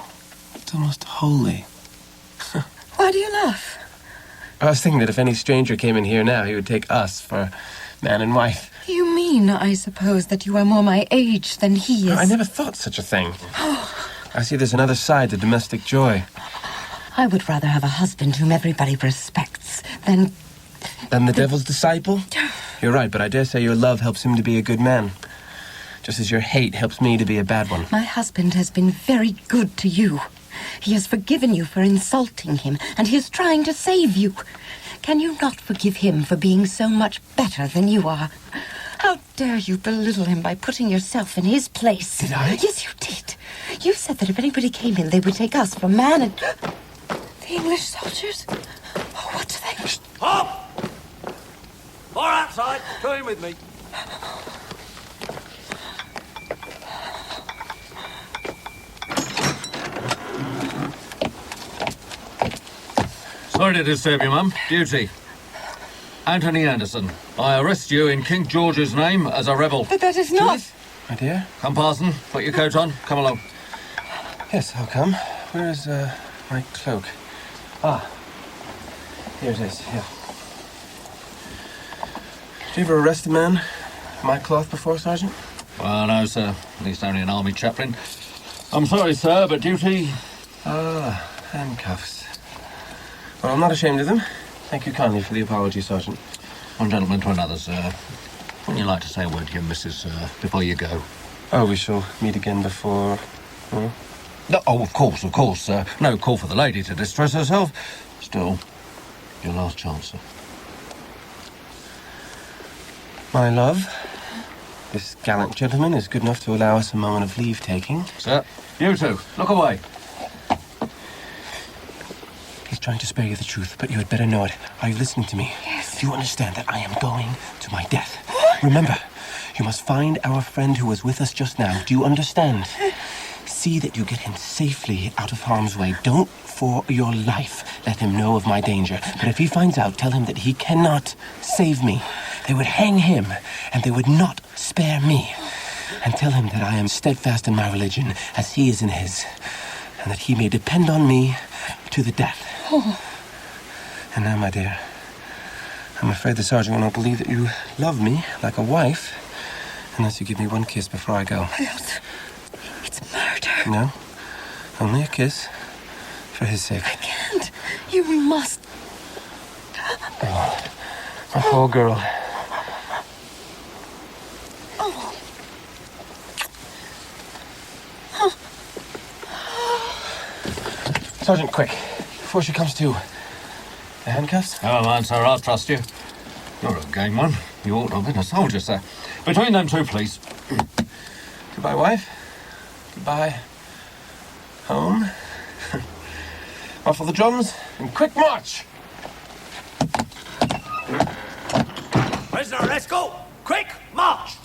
It's almost holy. Why do you laugh? I was thinking that if any stranger came in here now, he would take us for man and wife. You mean, I suppose, that you are more my age than he is? I never thought such a thing. I see there's another side to domestic joy. I would rather have a husband whom everybody respects than... Than the devil's disciple? You're right, but I dare say your love helps him to be a good man. just as your hate helps me to be a bad one. My husband has been very good to you. He has forgiven you for insulting him, and he is trying to save you. Can you not forgive him for being so much better than you are? How dare you belittle him by putting yourself in his place? Did I? Yes, you did. You said that if anybody came in, they would take us for man and... The English soldiers? Oh, what do they... Stop! Or outside, go in with me. Sorry to disturb you, Mum. Duty. Anthony Anderson. I arrest you in King George's name as a rebel. But that is not... My dear? Come, Parson. Put your coat on. Come along. Yes, I'll come. Where is, my cloak? Ah. Here it is, yeah. Did you ever arrest a man in my cloth before, Sergeant? Well, no, sir. At least only an army chaplain. I'm sorry, sir, but duty... Ah, handcuffs. Well, I'm not ashamed of them. Thank you kindly for the apology, Sergeant. One gentleman to another, sir. Wouldn't you like to say a word to your missus, sir, before you go? Oh, we shall meet again before... No, oh, of course, sir. No call for the lady to distress herself. Still, your last chance, sir. My love, this gallant gentleman is good enough to allow us a moment of leave-taking. Sir, you two, look away. He's trying to spare you the truth, but you had better know it. Are you listening to me? Yes. Do you understand that I am going to my death? Remember, you must find our friend who was with us just now. Do you understand? See that you get him safely out of harm's way. Don't, for your life, let him know of my danger. But if he finds out, tell him that he cannot save me. They would hang him, and they would not spare me. And tell him that I am steadfast in my religion, as he is in his, and that he may depend on me to the death. Oh. And now, my dear, I'm afraid the sergeant will not believe that you love me like a wife unless you give me one kiss before I go. It's murder. No, only a kiss for his sake. I can't. You must. Oh, my poor girl. Oh. Sergeant, quick, before she comes to. The handcuffs? Never mind, sir, I'll trust you. You're a game one. You ought to have been a soldier, sir. Between them two, please. Goodbye, wife. Goodbye, home. Off for the drums, and quick march! Prisoner, let's go! Quick, march!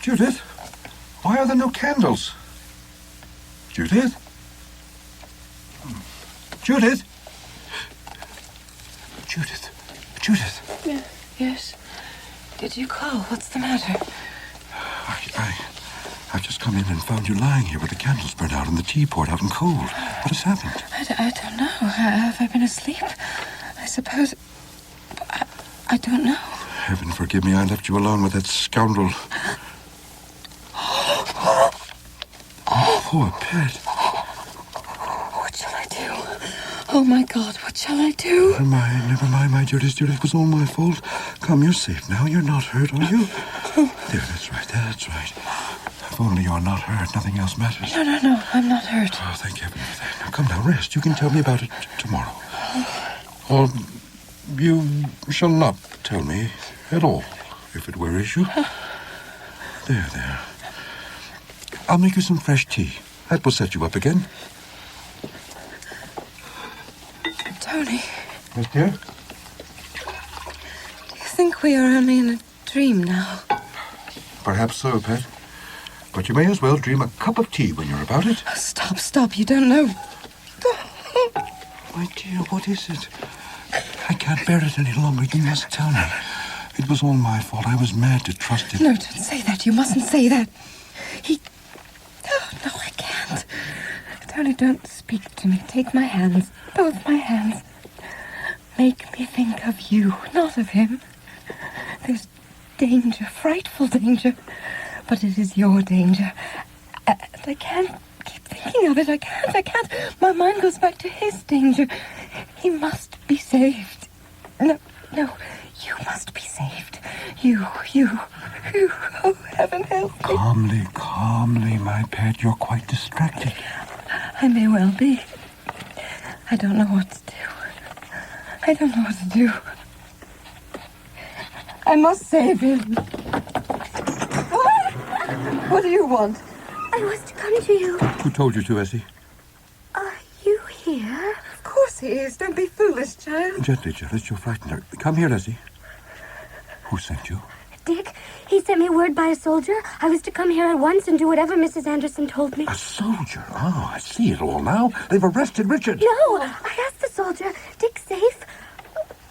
Judith, why are there no candles? Judith? Judith? Judith? Yes. Did you call? What's the matter? I've just come in and found you lying here with the candles burned out and the tea poured out and cold. What has happened? I don't know. Have I been asleep? I suppose... I don't know. Heaven forgive me, I left you alone with that scoundrel. Poor pet. What shall I do? Oh, my God, what shall I do? Never mind, my Judith. It was all my fault. Come, you're safe now. You're not hurt, are you? There, that's right. If only you're not hurt, nothing else matters. No, I'm not hurt. Oh, thank heaven for that. Now, come now, rest. You can tell me about it tomorrow. Or you shall not tell me at all, if it worries you. There. I'll make you some fresh tea. That will set you up again. Tony. Yes, dear? Do you think we are only in a dream now? Perhaps so, Pet. But you may as well dream a cup of tea when you're about it. Oh, stop. You don't know. My dear, what is it? I can't bear it any longer. You must tell me. It was all my fault. I was mad to trust him. No, don't say that. You mustn't say that. Oh, no, I can't. Darling, don't speak to me. Take my hands, both my hands. Make me think of you, not of him. There's danger, frightful danger. But it is your danger. And I can't keep thinking of it. I can't. My mind goes back to his danger. He must be saved. No, you must be saved. You. Oh, heaven help me. Calmly, my pet. You're quite distracted. I may well be. I don't know what to do. I must save him. What do you want? I was to come to you. Who told you to, Essie? Are you here? Of course he is. Don't be foolish, child. Gently, Jarvis. You'll frighten her. Come here, Essie. Who sent you? Dick, he sent me word by a soldier. I was to come here at once and do whatever Mrs. Anderson told me. A soldier? Oh, I see it all now. They've arrested Richard. No, I asked the soldier, Dick's safe?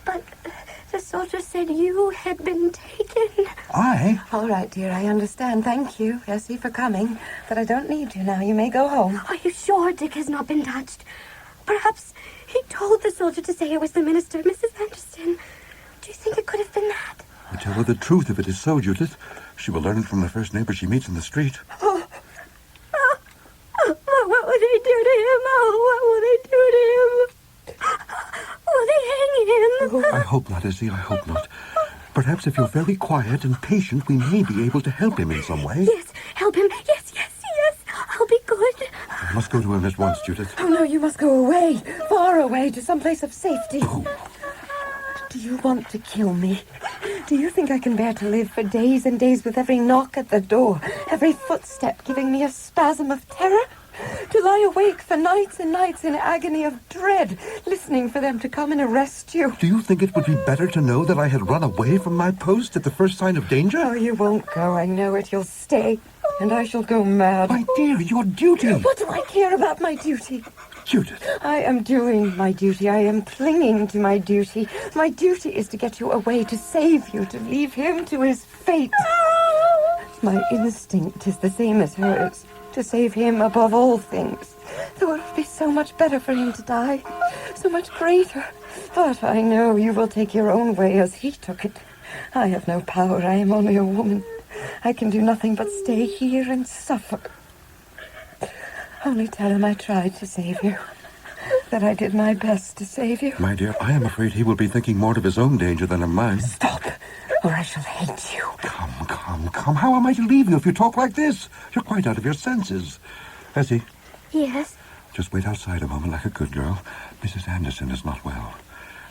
But the soldier said you had been taken. I? All right, dear, I understand. Thank you, Essie, for coming. But I don't need you now. You may go home. Are you sure Dick has not been touched? Perhaps he told the soldier to say it was the minister, Mrs. Anderson. Do you think it could have been that? I tell her the truth if it is so, Judith. She will learn it from the first neighbor she meets in the street. What will they do to him? What will they do to him? Will they hang him? I hope not, Essie, I hope not. Perhaps if you're very quiet and patient, we may be able to help him in some way. Yes, help him. Yes. I'll be good. I must go to him at once, Judith. Oh, no, you must go away. Far away to some place of safety. Oh. Do you want to kill me? Do you think I can bear to live for days and days with every knock at the door, every footstep giving me a spasm of terror? To lie awake for nights and nights in agony of dread, listening for them to come and arrest you? Do you think it would be better to know that I had run away from my post at the first sign of danger? Oh, you won't go, I know it. You'll stay, and I shall go mad. My dear, your duty. What do I care about my duty? Judith. I am doing my duty. I am clinging to my duty. My duty is to get you away, to save you, to leave him to his fate. My instinct is the same as hers, to save him above all things. Though it would be so much better for him to die, so much greater. But I know you will take your own way as he took it. I have no power. I am only a woman. I can do nothing but stay here and suffer. Only tell him I tried to save you. That I did my best to save you. My dear, I am afraid he will be thinking more of his own danger than of mine. Stop, or I shall hate you. Come. How am I to leave you if you talk like this? You're quite out of your senses. Essie? Yes? Just wait outside a moment like a good girl. Mrs. Anderson is not well.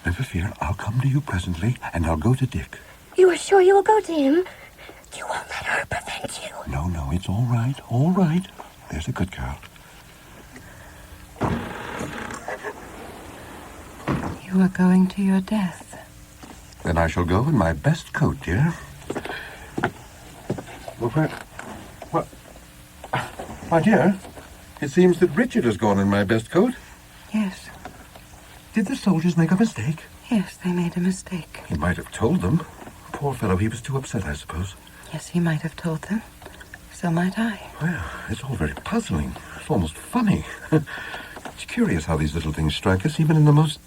Never fear, I'll come to you presently, and I'll go to Dick. You are sure you will go to him? You won't let her prevent you? No, it's all right. There's a good girl. You are going to your death. Then I shall go in my best coat, dear. Well, what? My dear, it seems that Richard has gone in my best coat. Yes. Did the soldiers make a mistake? Yes, they made a mistake. He might have told them. Poor fellow, he was too upset, I suppose. Yes, he might have told them. So might I. Well, it's all very puzzling. It's almost funny. It's curious how these little things strike us, even in the most...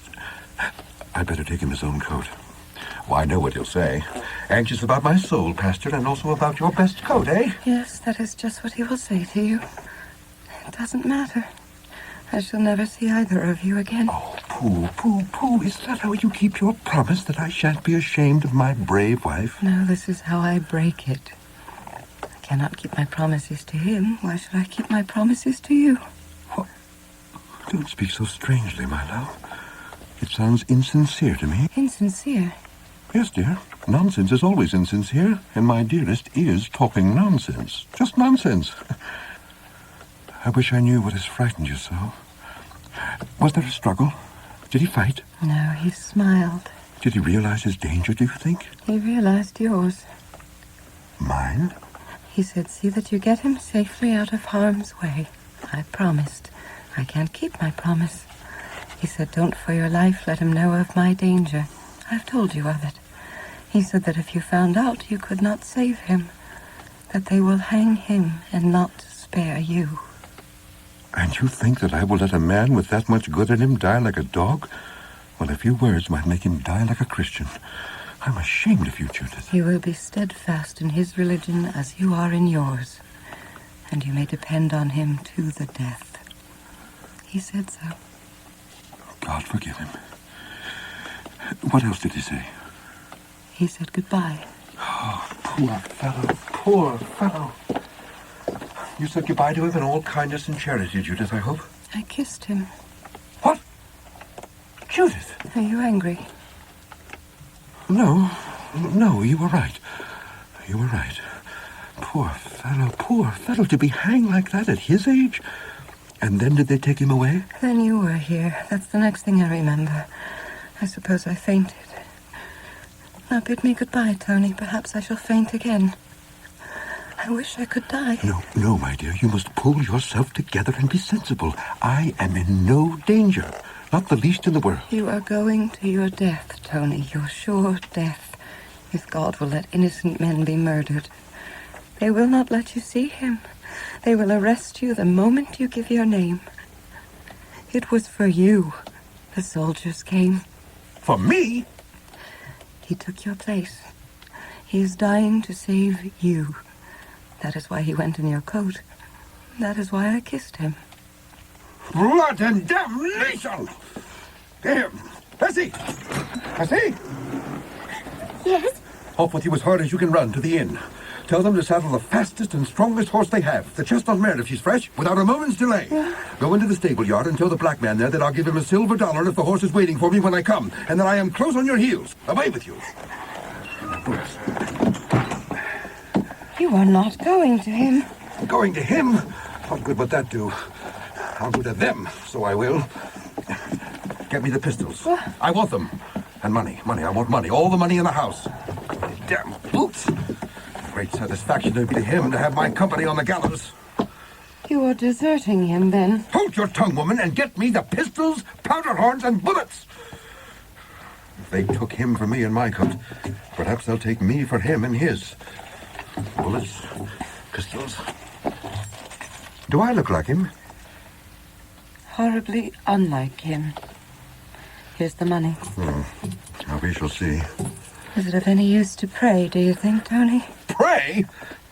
I'd better take him his own coat. Well, I know what he'll say. Anxious about my soul, Pastor, and also about your best coat, eh? Yes, that is just what he will say to you. It doesn't matter. I shall never see either of you again. Oh, pooh. Is that how you keep your promise that I shan't be ashamed of my brave wife? No, this is how I break it. I cannot keep my promises to him. Why should I keep my promises to you? What? Don't speak so strangely, my love. It sounds insincere to me. Insincere? Yes, dear. Nonsense is always insincere, and my dearest is talking nonsense. Just nonsense. I wish I knew what has frightened you so. Was there a struggle? Did he fight? No, he smiled. Did he realize his danger, do you think? He realized yours. Mine? He said, see that you get him safely out of harm's way. I promised. I can't keep my promise. He said, don't for your life let him know of my danger. I've told you of it. He said that if you found out, you could not save him. That they will hang him and not spare you. And you think that I will let a man with that much good in him die like a dog? Well, a few words might make him die like a Christian. I'm ashamed of you, Judith. He will be steadfast in his religion as you are in yours. And you may depend on him to the death. He said so. God forgive him. What else did he say? He said goodbye. Oh, poor fellow, poor fellow. You said goodbye to him in all kindness and charity, Judith, I hope? I kissed him. What? Judith? Are you angry? No, you were right. You were right. Poor fellow, to be hanged like that at his age? And then did they take him away? Then you were here. That's the next thing I remember. I suppose I fainted. Now bid me goodbye, Tony. Perhaps I shall faint again. I wish I could die. No, my dear. You must pull yourself together and be sensible. I am in no danger. Not the least in the world. You are going to your death, Tony. Your sure death. If God will let innocent men be murdered. They will not let you see him. They will arrest you the moment you give your name. It was for you the soldiers came. For me? He took your place. He is dying to save you. That is why he went in your coat. That is why I kissed him. Blood and damnation! Here, Bessie! Bessie? Yes? Off with you as hard as you can run to the inn. Tell them to saddle the fastest and strongest horse they have, the chestnut mare if she's fresh, without a moment's delay. Go into the stable yard and tell the black man there that I'll give him $1 if the horse is waiting for me when I come, and that I am close on your heels. Away with you. You are not going to him. Going to him? What good would that do? I'll go to them, so I will. Get me the pistols. What? I want them. And money. I want money. All the money in the house. Damn boots. Great satisfaction it'd be to him to have my company on the gallows. You are deserting him, then? Hold your tongue, woman, and get me the pistols, powder horns, and bullets. If they took him for me and my coat, perhaps they'll take me for him and his. Bullets, pistols. Do I look like him? Horribly unlike him. Here's the money. Now we shall see. Is it of any use to pray, do you think, Tony? Pray?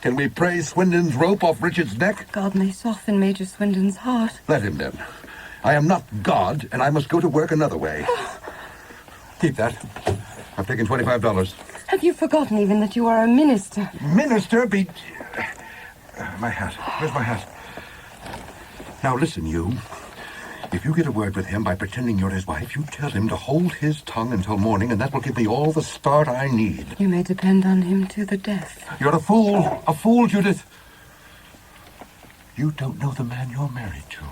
Can we pray Swindon's rope off Richard's neck? God may soften Major Swindon's heart. Let him then. I am not God, and I must go to work another way. Keep that. I've taken $25. Have you forgotten even that you are a minister? Minister be... My hat. Where's my hat? Now listen, you. If you get a word with him by pretending you're his wife, you tell him to hold his tongue until morning, and that will give me all the start I need. You may depend on him to the death. You're a fool. A fool, Judith. You don't know the man you're married to.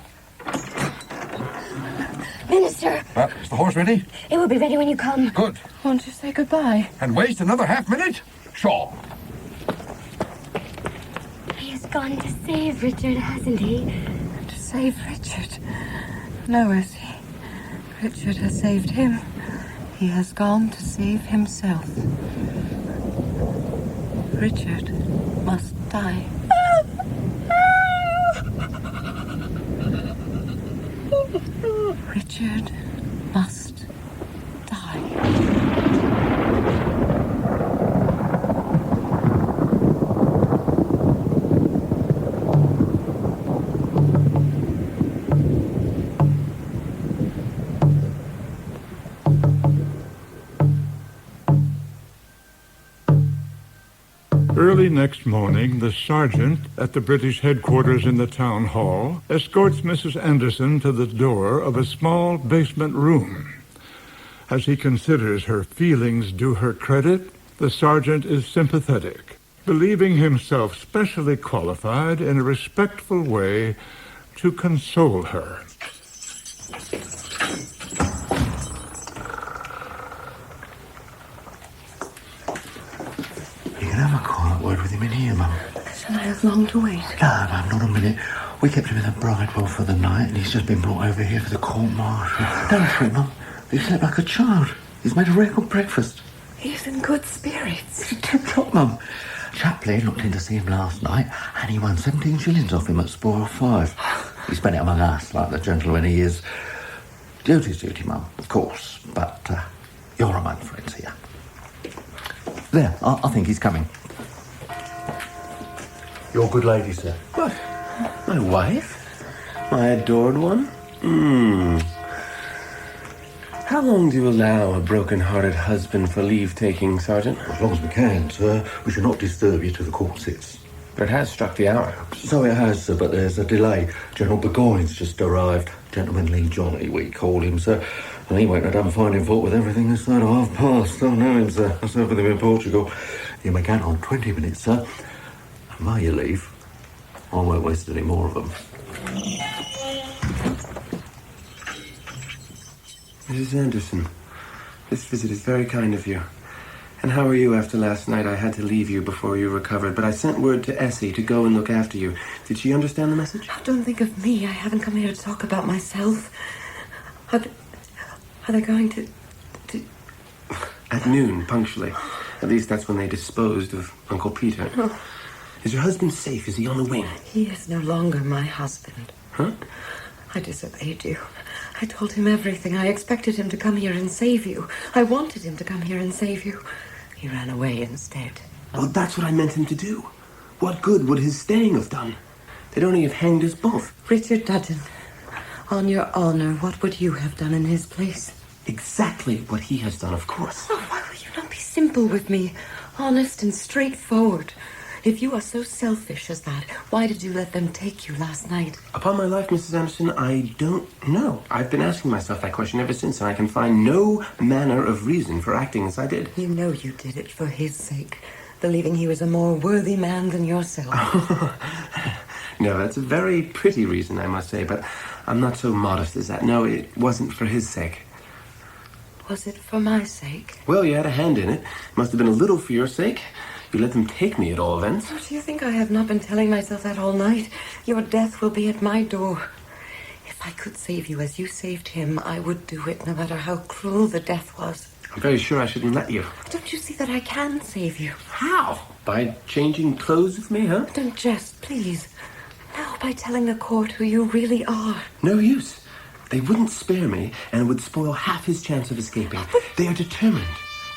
Minister! Is the horse ready? It will be ready when you come. Good. Won't you say goodbye? And waste another half-minute? Sure. He has gone to save Richard, hasn't he? To save Richard? No, Essie. Richard has saved him. He has gone to save himself. Richard must die. Richard must die. Early next morning, the sergeant at the British headquarters in the town hall escorts Mrs. Anderson to the door of a small basement room. As he considers her feelings do her credit, the sergeant is sympathetic, believing himself specially qualified in a respectful way to console her. You can have a quiet word with him in here, Mum. Shall I have long to wait? No, Mum, not a minute. We kept him in the Bridewell for the night, and he's just been brought over here for the court-martial. Don't fret, Mum. He slept like a child. He's made a record breakfast. He's in good spirits. Tip-top, Mum. Chaplin looked in to see him last night, and he won 17 shillings off him at Spoil 5. He spent it among us, like the gentleman he is. Duty's duty, Mum, of course, but you're among friends here. There, I think he's coming. Your good lady, sir. What? My wife? My adored one? How long do you allow a broken-hearted husband for leave-taking, Sergeant? As long as we can, sir. We should not disturb you till the court sits. But it has struck the hour. So it has, sir, but there's a delay. General Burgoyne's just arrived. Gentlemanly Johnny, we call him, sir. And he won't have done finding fault with everything this side of half-past. I know him, sir. I served with him in Portugal. You may count on 20 minutes, sir. And may you leave. I won't waste any more of them. Mrs. Anderson, this visit is very kind of you. And how are you after last night? I had to leave you before you recovered, but I sent word to Essie to go and look after you. Did she understand the message? Oh, don't think of me. I haven't come here to talk about myself. Are they going to... At noon, punctually. At least that's when they disposed of Uncle Peter. Oh. Is your husband safe? Is he on the wing? He is no longer my husband. Huh? I disobeyed you. I told him everything. I expected him to come here and save you. I wanted him to come here and save you. He ran away instead. Well, that's what I meant him to do. What good would his staying have done? They'd only have hanged us both. Richard Dudgeon, on your honor, what would you have done in his place? Exactly what he has done, of course. Oh, why will you not be simple with me? Honest and straightforward. If you are so selfish as that, why did you let them take you last night? Upon my life, Mrs. Anderson, I don't know. I've been asking myself that question ever since, and I can find no manner of reason for acting as I did. You know you did it for his sake, believing he was a more worthy man than yourself. No, that's a very pretty reason, I must say, but I'm not so modest as that. No, it wasn't for his sake. Was it for my sake? Well, you had a hand in it. Must have been a little for your sake. You let them take me at all events. Oh, do you think I have not been telling myself that all night? Your death will be at my door. If I could save you as you saved him, I would do it, no matter how cruel the death was. I'm very sure I shouldn't let you. Don't you see that I can save you? How? By changing clothes with me, huh? Don't jest, please. No, by telling the court who you really are. No use. They wouldn't spare me and would spoil half his chance of escaping. They are determined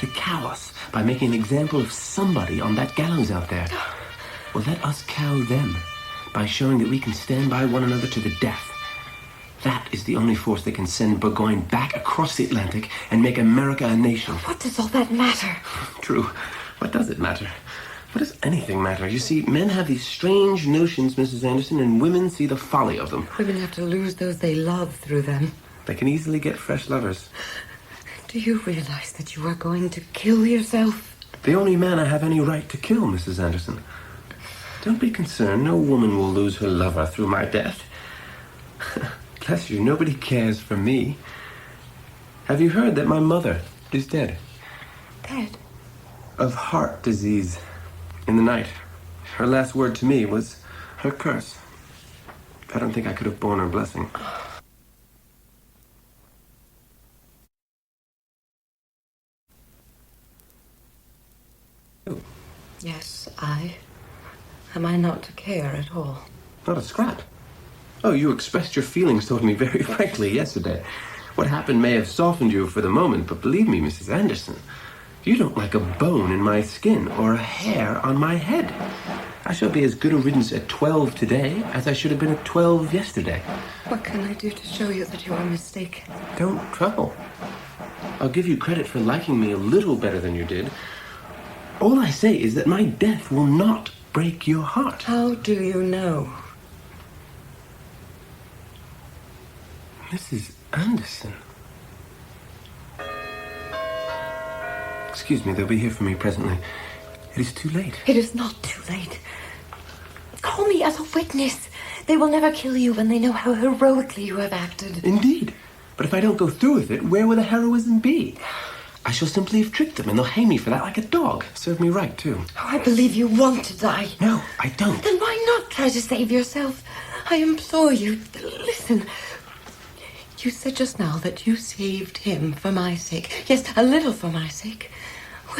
to cow us by making an example of somebody on that gallows out there. Well, let us cow them by showing that we can stand by one another to the death. That is the only force that can send Burgoyne back across the Atlantic and make America a nation. What does all that matter? True. What does it matter? What does anything matter? You see, men have these strange notions, Mrs. Anderson, and women see the folly of them. Women have to lose those they love through them. They can easily get fresh lovers. Do you realize that you are going to kill yourself? The only man I have any right to kill, Mrs. Anderson. Don't be concerned. No woman will lose her lover through my death. Bless you, nobody cares for me. Have you heard that my mother is dead? Dead? Of heart disease. In the night. Her last word to me was her curse. I don't think I could have borne her blessing. Yes, I. Am I not to care at all? Not a scrap. Oh, you expressed your feelings toward me very frankly yesterday. What happened may have softened you for the moment, but believe me, Mrs. Anderson, you don't like a bone in my skin or a hair on my head. I shall be as good a riddance at 12 today as I should have been at 12 yesterday. What can I do to show you that you are mistaken? Don't trouble. I'll give you credit for liking me a little better than you did. All I say is that my death will not break your heart. How do you know? Mrs. Anderson. Excuse me, they'll be here for me presently. It is too late. It is not too late. Call me as a witness. They will never kill you when they know how heroically you have acted. Indeed. But if I don't go through with it, where will the heroism be? I shall simply have tricked them, and they'll hang me for that like a dog. Serve me right, too. Oh, I believe you want to die. No, I don't. Then why not try to save yourself? I implore you, listen. You said just now that you saved him for my sake. Yes, a little for my sake.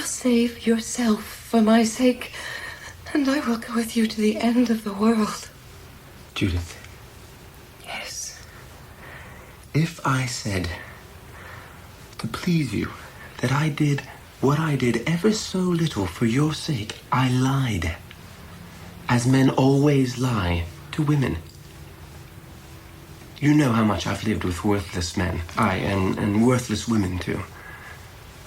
will save yourself for my sake, and I will go with you to the end of the world. Judith. Yes. If I said, to please you, that I did what I did ever so little for your sake, I lied. As men always lie to women. You know how much I've lived with worthless men. And worthless women, too.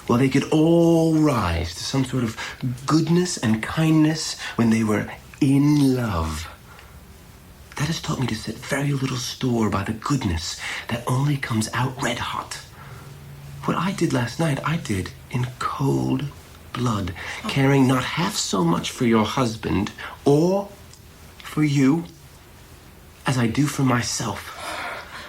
Well, they could all rise to some sort of goodness and kindness when they were in love. That has taught me to set very little store by the goodness that only comes out red hot. What I did last night, I did in cold blood, caring not half so much for your husband or for you as I do for myself.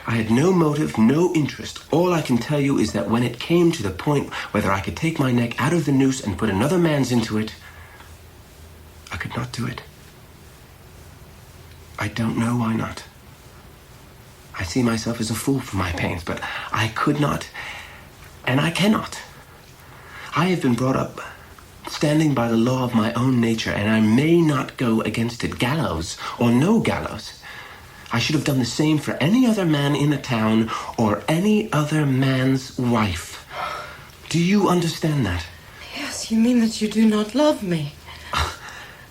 I had no motive, no interest. All I can tell you is that when it came to the point whether I could take my neck out of the noose and put another man's into it, I could not do it. I don't know why not. I see myself as a fool for my pains, but I could not, and I cannot. I have been brought up standing by the law of my own nature, and I may not go against it, gallows or no gallows. I should have done the same for any other man in a town or any other man's wife. Do you understand that? Yes, you mean that you do not love me.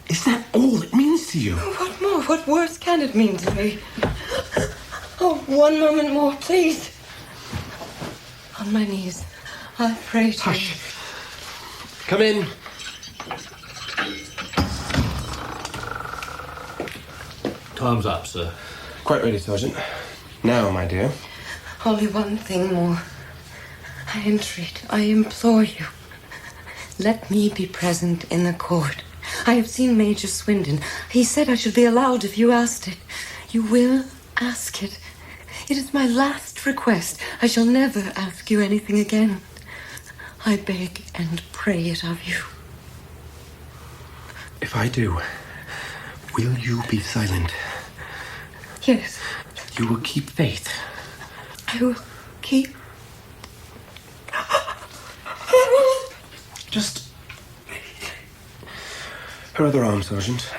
Is that all it means to you? What more? What worse can it mean to me? Oh, one moment more, please. On my knees, I pray to you. Hush. Come in. Time's up, sir. Quite ready, Sergeant. Now, my dear. Only one thing more. I entreat, I implore you. Let me be present in the court. I have seen Major Swindon. He said I should be allowed if you asked it. You will ask it. It is my last request. I shall never ask you anything again. I beg and pray it of you. If I do, will you be silent? Yes. You will keep faith. I will keep... Just... Her other arm, Sergeant.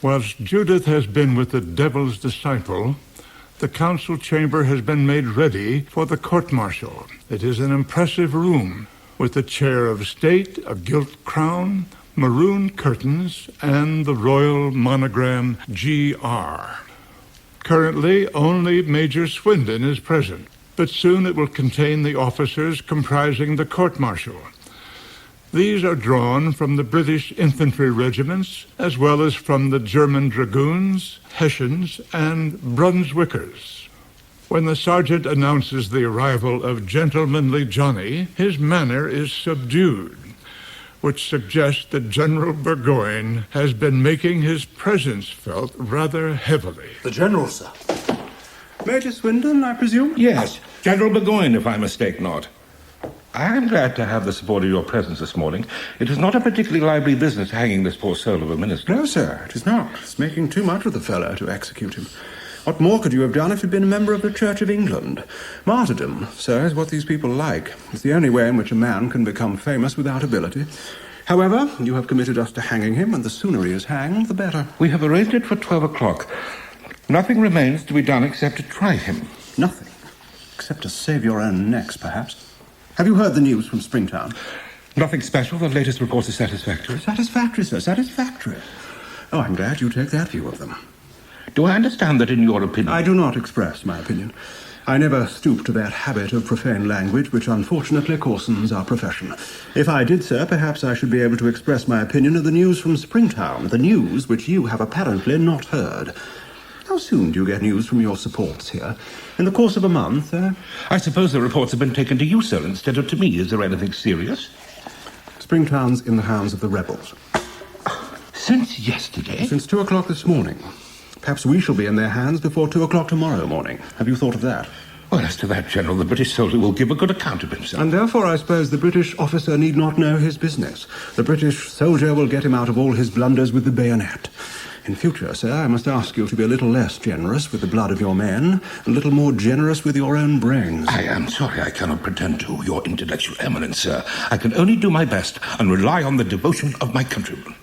Whilst Judith has been with the devil's disciple, the council chamber has been made ready for the court-martial. It is an impressive room with a chair of state, a gilt crown, maroon curtains, and the royal monogram GR. Currently, only Major Swindon is present, but soon it will contain the officers comprising the court-martial. These are drawn from the British infantry regiments, as well as from the German dragoons, Hessians, and Brunswickers. When the sergeant announces the arrival of Gentlemanly Johnny, his manner is subdued, which suggests that General Burgoyne has been making his presence felt rather heavily. The General, sir. Major Swindon, I presume? Yes, General Burgoyne, if I mistake not. I am glad to have the support of your presence this morning. It is not a particularly lively business hanging this poor soul of a minister. No, sir, it is not. It's making too much of the fellow to execute him. What more could you have done if you'd been a member of the Church of England? Martyrdom, sir, is what these people like. It's the only way in which a man can become famous without ability. However, you have committed us to hanging him, and the sooner he is hanged, the better. We have arranged it for 12 o'clock. Nothing remains to be done except to try him. Nothing? Except to save your own necks, perhaps. Have you heard the news from Springtown? Nothing special. The latest reports are satisfactory. Satisfactory, sir, satisfactory. Oh, I'm glad you take that view of them. Do I understand that in your opinion... I do not express my opinion. I never stoop to that habit of profane language which unfortunately coarsens our profession. If I did, sir, perhaps I should be able to express my opinion of the news from Springtown, the news which you have apparently not heard. How soon do you get news from your supports here? In the course of a month, I suppose the reports have been taken to you, sir, instead of to me. Is there anything serious? Springtown's in the hands of the rebels. Since yesterday? Since 2 o'clock this morning. Perhaps we shall be in their hands before 2 o'clock tomorrow morning. Have you thought of that? Well, as to that, General, the British soldier will give a good account of himself. And therefore, I suppose the British officer need not know his business. The British soldier will get him out of all his blunders with the bayonet. In future, sir, I must ask you to be a little less generous with the blood of your men, and a little more generous with your own brains. I am sorry I cannot pretend to your intellectual eminence, sir. I can only do my best and rely on the devotion of my countrymen.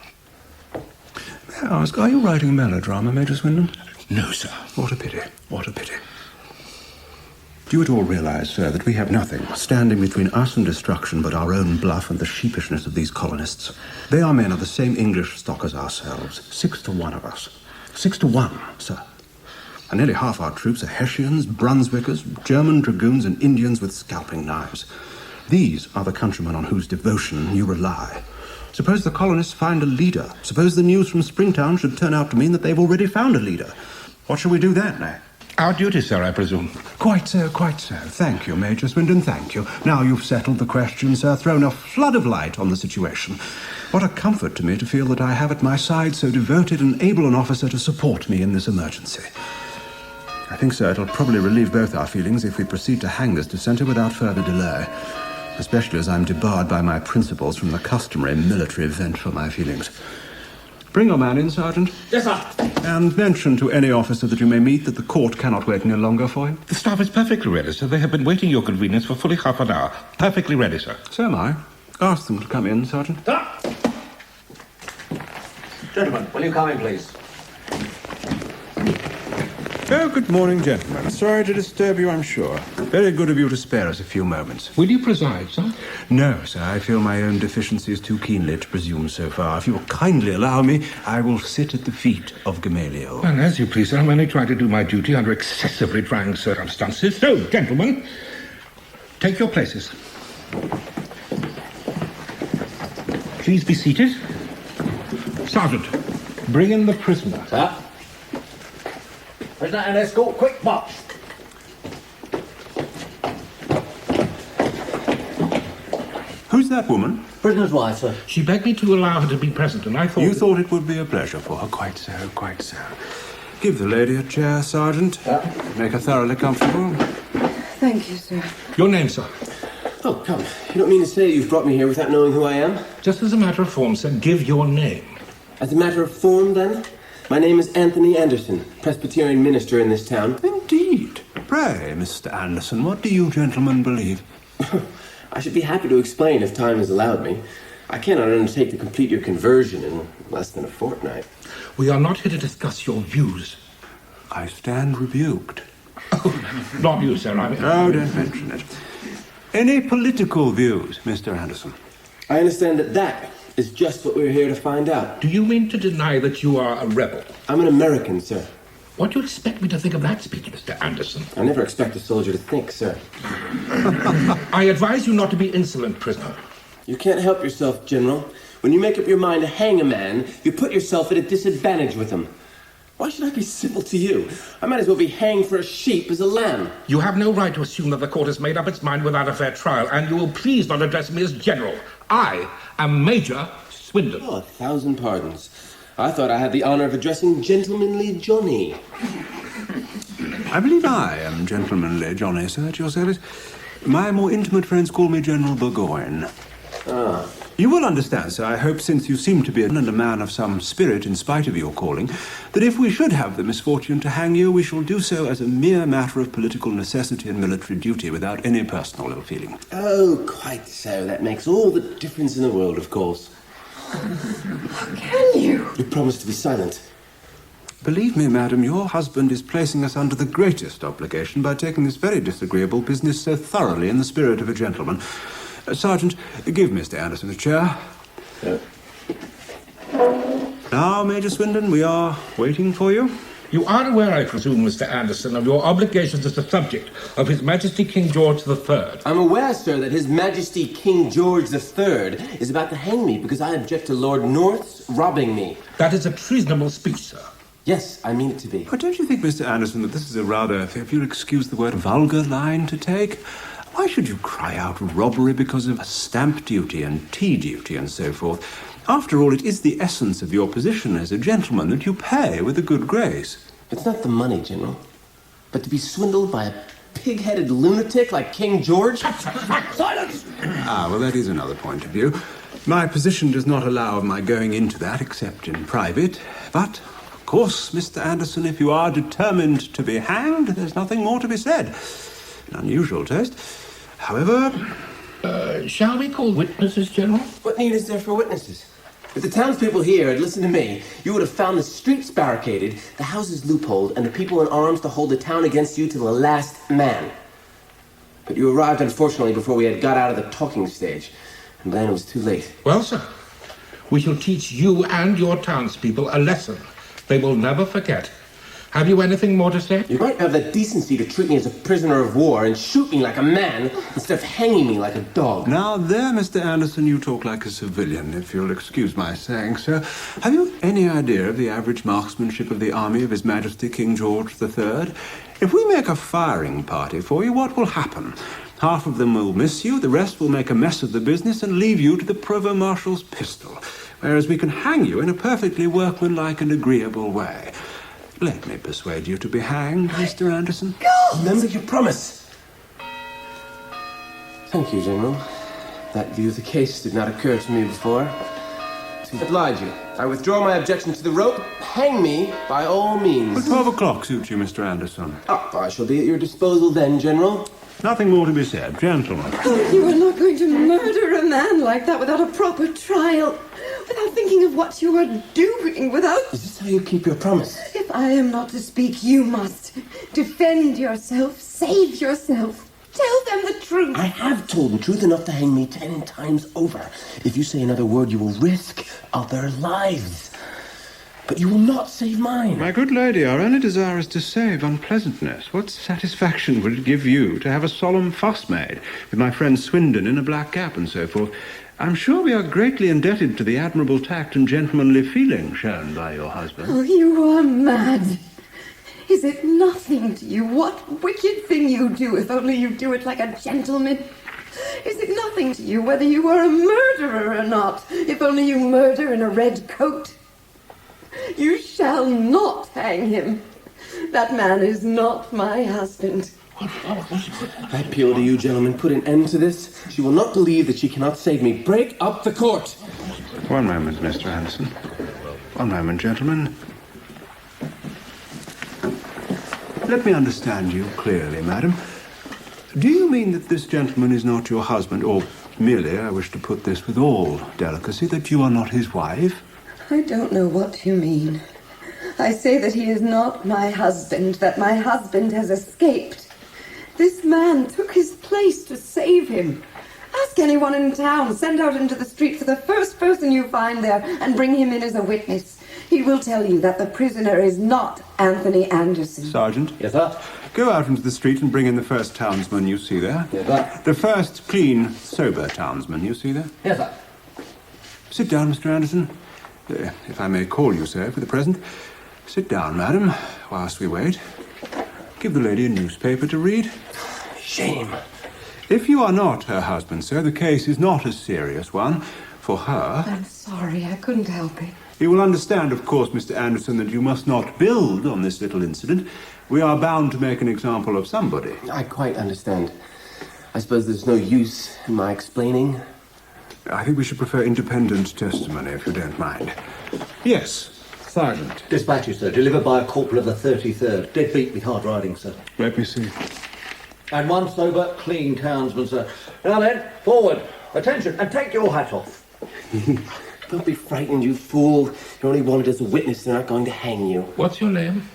May I ask, are you writing a melodrama, Major Swindon? No, sir. What a pity. What a pity. Do you at all realize, sir, that we have nothing standing between us and destruction but our own bluff and the sheepishness of these colonists? They are men of the same English stock as ourselves. 6 to 1 of us. 6 to 1, sir. And nearly half our troops are Hessians, Brunswickers, German dragoons, and Indians with scalping knives. These are the countrymen on whose devotion you rely. Suppose the colonists find a leader. Suppose the news from Springtown should turn out to mean that they've already found a leader. What shall we do then, eh? Our duty, sir, I presume. Quite so, quite so. Thank you, Major Swindon, thank you. Now you've settled the question, sir, thrown a flood of light on the situation. What a comfort to me to feel that I have at my side so devoted and able an officer to support me in this emergency. I think, sir, it'll probably relieve both our feelings if we proceed to hang this dissenter without further delay, especially as I'm debarred by my principles from the customary military vent for my feelings. Bring your man in, Sergeant. Yes, sir. And mention to any officer that you may meet that the court cannot wait any longer for him. The staff is perfectly ready, sir. They have been waiting your convenience for fully half an hour. Perfectly ready, sir. So am I. Ask them to come in, Sergeant. Sir! Gentlemen, will you come in, please? Oh, good morning, gentlemen. Sorry to disturb you, I'm sure. Very good of you to spare us a few moments. Will you preside, sir? No, sir. I feel my own deficiencies too keenly to presume so far. If you will kindly allow me, I will sit at the feet of Gamaliel. Well, as you please, sir. I'm only trying to do my duty under excessively trying circumstances. So, gentlemen, take your places. Please be seated. Sergeant, bring in the prisoner. Sir? Prisoner and escort, quick march. Who's that woman? Prisoner's wife, sir. She begged me to allow her to be present, and I thought... You thought it would be a pleasure for her. Quite so, quite so. Give the lady a chair, Sergeant. Make her thoroughly comfortable. Thank you, sir. Your name, sir? Oh, come. You don't mean to say you've brought me here without knowing who I am? Just as a matter of form, sir, give your name. As a matter of form, then? My name is Anthony Anderson, Presbyterian minister in this town. Indeed. Pray, Mr. Anderson, what do you gentlemen believe? I should be happy to explain if time is allowed me. I cannot undertake to complete your conversion in less than a fortnight. We are not here to discuss your views. I stand rebuked. Oh, not you, sir. I mean... Oh, don't mention it. Any political views, Mr. Anderson? I understand that is just what we're here to find out. Do you mean to deny that you are a rebel? I'm an American, sir. What do you expect me to think of that speech, Mr. Anderson? I never expect a soldier to think, sir. I advise you not to be insolent, prisoner. You can't help yourself, General. When you make up your mind to hang a man, you put yourself at a disadvantage with him. Why should I be civil to you? I might as well be hanged for a sheep as a lamb. You have no right to assume that the court has made up its mind without a fair trial, and you will please not address me as General. I am Major Swindon. Oh, 1,000 pardons. I thought I had the honor of addressing Gentlemanly Johnny. I believe I am Gentlemanly Johnny, sir, at your service. My more intimate friends call me General Burgoyne. Ah. You will understand, sir, I hope, since you seem to be a man of some spirit in spite of your calling, that if we should have the misfortune to hang you, we shall do so as a mere matter of political necessity and military duty without any personal ill feeling. Oh, quite so. That makes all the difference in the world, of course. Can you? You promised to be silent. Believe me, madam, your husband is placing us under the greatest obligation by taking this very disagreeable business so thoroughly in the spirit of a gentleman. Sergeant, give Mr. Anderson a chair. Now, Major Swindon, we are waiting for you. You are aware, I presume, Mr. Anderson, of your obligations as the subject of His Majesty King George III. I'm aware, sir, that His Majesty King George III is about to hang me because I object to Lord North's robbing me. That is a treasonable speech, sir. Yes, I mean it to be. But don't you think, Mr. Anderson, that this is a rather, if you'll excuse the word, vulgar line to take? Why should you cry out robbery because of stamp duty and tea duty and so forth? After all, it is the essence of your position as a gentleman that you pay with a good grace. It's not the money, General, but to be swindled by a pig-headed lunatic like King George? Silence! Ah, well, that is another point of view. My position does not allow of my going into that except in private, but course, Mr. Anderson, if you are determined to be hanged, there's nothing more to be said. An unusual taste. However... Shall we call witnesses, General? What need is there for witnesses? If the townspeople here had listened to me, you would have found the streets barricaded, the houses loopholed, and the people in arms to hold the town against you to the last man. But you arrived, unfortunately, before we had got out of the talking stage, and then it was too late. Well, sir, we shall teach you and your townspeople a lesson they will never forget. Have you anything more to say? You might have the decency to treat me as a prisoner of war and shoot me like a man instead of hanging me like a dog. Now there, Mr. Anderson, you talk like a civilian, if you'll excuse my saying so. Have you any idea of the average marksmanship of the army of His Majesty King George III? If we make a firing party for you, what will happen? Half of them will miss you, the rest will make a mess of the business and leave you to the Provost Marshal's pistol, whereas we can hang you in a perfectly workmanlike and agreeable way. Let me persuade you to be hanged, Mr. Anderson. God! Remember your promise. Thank you, General. That view of the case did not occur to me before. To oblige you, I withdraw my objection to the rope. Hang me by all means. Will 12 o'clock suit you, Mr. Anderson? I shall be at your disposal then, General. Nothing more to be said, gentlemen. Oh, you are not going to murder a man like that without a proper trial, without thinking of what you are doing, without... Is this how you keep your promise? If I am not to speak, you must. Defend yourself, save yourself. Tell them the truth. I have told the truth enough to hang me 10 times over. If you say another word, you will risk other lives. But you will not save mine. My good lady, our only desire is to save unpleasantness. What satisfaction would it give you to have a solemn fuss made with my friend Swindon in a black cap and so forth? I'm sure we are greatly indebted to the admirable tact and gentlemanly feeling shown by your husband. Oh, you are mad. Is it nothing to you? What wicked thing you do, if only you do it like a gentleman? Is it nothing to you whether you are a murderer or not, if only you murder in a red coat? You shall not hang him. That man is not my husband. I appeal to you, gentlemen, put an end to this. She will not believe that she cannot save me. Break up the court. One moment, Mr. Anderson. One moment, gentlemen. Let me understand you clearly, madam. Do you mean that this gentleman is not your husband, or merely, I wish to put this with all delicacy, that you are not his wife? I don't know what you mean. I say that he is not my husband, that my husband has escaped. This man took his place to save him. Ask anyone in town, send out into the street for the first person you find there, and bring him in as a witness. He will tell you that the prisoner is not Anthony Anderson. Sergeant? Yes, sir? Go out into the street and bring in the first townsman you see there. Yes, sir? The first clean, sober townsman you see there. Yes, sir? Sit down, Mr. Anderson. If I may call you so for the present. Sit down, madam, whilst we wait. Give the lady a newspaper to read. Shame. If you are not her husband, sir, the case is not a serious one for her. I'm sorry, I couldn't help it. You will understand, of course, Mr. Anderson, that you must not build on this little incident. We are bound to make an example of somebody. I quite understand. I suppose there's no use in my explaining. I think we should prefer independent testimony, if you don't mind. Yes, Sergeant. Dispatches, sir. Delivered by a corporal of the 33rd. Dead beat with hard riding, sir. Let me see. And one sober, clean townsman, sir. Now then, forward. Attention, and take your hat off. Don't be frightened, you fool. You're only wanted as a witness. They're not going to hang you. What's your name?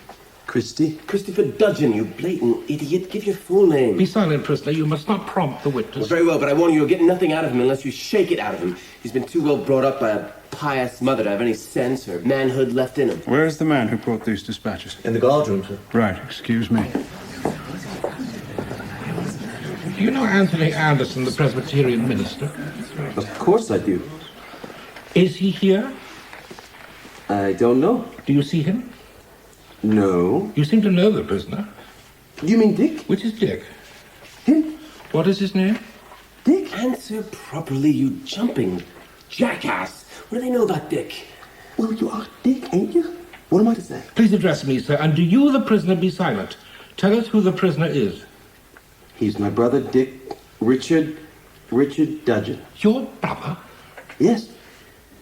Christopher Dudgeon, you blatant idiot. Give your full name. Be silent, prisoner. You must not prompt the witness. Well, very well, but I warn you, you'll get nothing out of him unless you shake it out of him. He's been too well brought up by a pious mother to have any sense or manhood left in him. Where is the man who brought these dispatches? In the guardroom, sir. Right, excuse me. Do you know Anthony Anderson, the Presbyterian minister? Of course I do. Is he here? I don't know. Do you see him? No. You seem to know the prisoner. You mean Dick? Which is Dick? Him? What is his name? Dick? Answer properly, you jumping jackass. What do they know about Dick? Well, you are Dick, ain't you? What am I to say? Please address me, sir, and do you, the prisoner, be silent. Tell us who the prisoner is. He's my brother, Dick Richard Dudgeon. Your brother? Yes.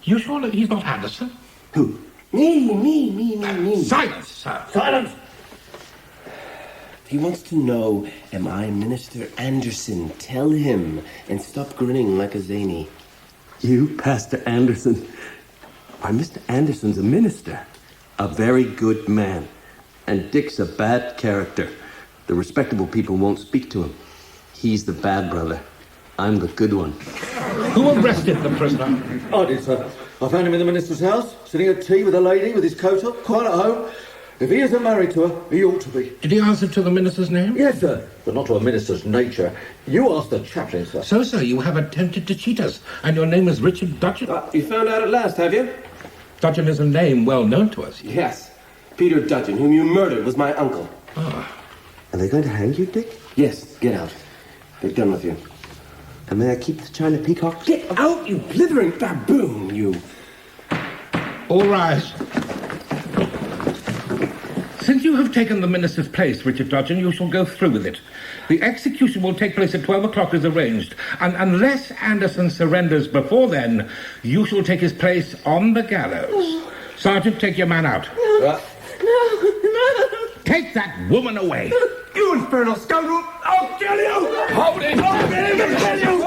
You sure that he's not Anderson? Who? Me. Silence, sir. Silence! He wants to know, am I Minister Anderson? Tell him, and stop grinning like a zany. You, Pastor Anderson? Why, Mr. Anderson's a minister. A very good man. And Dick's a bad character. The respectable people won't speak to him. He's the bad brother. I'm the good one. Who arrested the prisoner? I did, sir. I found him in the minister's house, sitting at tea with a lady with his coat up, quite at home. If he isn't married to her, he ought to be. Did he answer to the minister's name? Yes, sir. But not to a minister's nature. You asked the chaplain, sir. So, sir, you have attempted to cheat us, and your name is Richard Dudgeon? You found out at last, have you? Dudgeon is a name well known to us. Yes. Peter Dudgeon, whom you murdered, was my uncle. Ah. Are they going to hang you, Dick? Yes, get out. They're done with you. And may I keep the China peacock? Get out, you blithering baboon, you! All rise. Since you have taken the minister's place, Richard Dudgeon, you shall go through with it. The execution will take place at 12 o'clock as arranged, and unless Anderson surrenders before then, you shall take his place on the gallows. Sergeant, take your man out. No. Take that woman away. You infernal scoundrel! I'll kill you! Hold it! I'll kill you!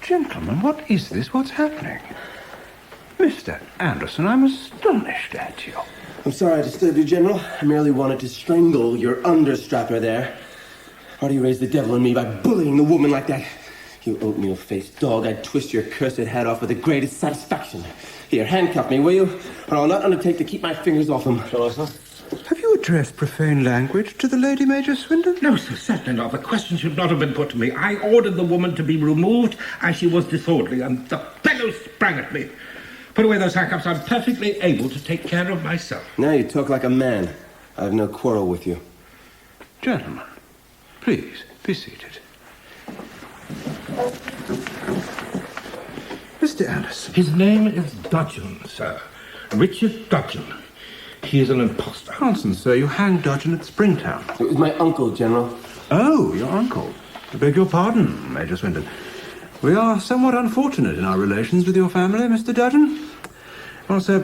Gentlemen, what is this? What's happening? Mr. Anderson, I'm astonished at you. I'm sorry I disturbed you, General. I merely wanted to strangle your understrapper there. Why do you raise the devil in me by bullying the woman like that? You oatmeal-faced dog, I'd twist your cursed head off with the greatest satisfaction. Here, handcuff me, will you? Or I'll not undertake to keep my fingers off him. Shall I, sir? Have you addressed profane language to the lady, Major Swindon? No, sir, certainly not. The question should not have been put to me. I ordered the woman to be removed as she was disorderly, and the fellow sprang at me. Put away those handcuffs. I'm perfectly able to take care of myself. Now you talk like a man. I have no quarrel with you. Gentlemen, please, be seated. Mr. Anderson. His name is Dudgeon, sir. Richard Dudgeon. He is an impostor. Nonsense, sir. You hanged Dudgeon at Springtown. It was my uncle, General. Oh, your uncle. I beg your pardon, Major Swindon. We are somewhat unfortunate in our relations with your family, Mr. Dudgeon. Well, sir,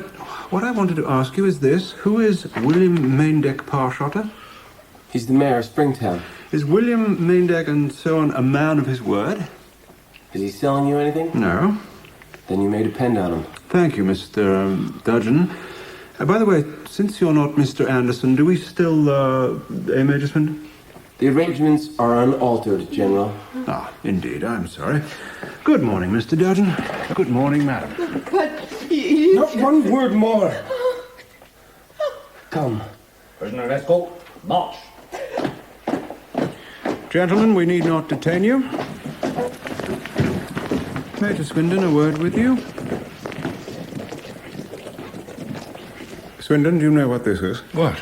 what I wanted to ask you is this. Who is William Maindeck Parshotter? He's the mayor of Springtown. Is William Maindeck and so on a man of his word? Is he selling you anything? No. Then you may depend on him. Thank you, Mr. Dudgeon. By the way, since you're not Mr. Anderson, do we still, Major Swindon? The arrangements are unaltered, General. Ah, indeed. I'm sorry. Good morning, Mr. Dudgeon. Good morning, madam. But Not one word more. Come. Prisoner escort, march. Gentlemen, we need not detain you. Major Swindon, a word with you. Swindon, do you know what this is? What?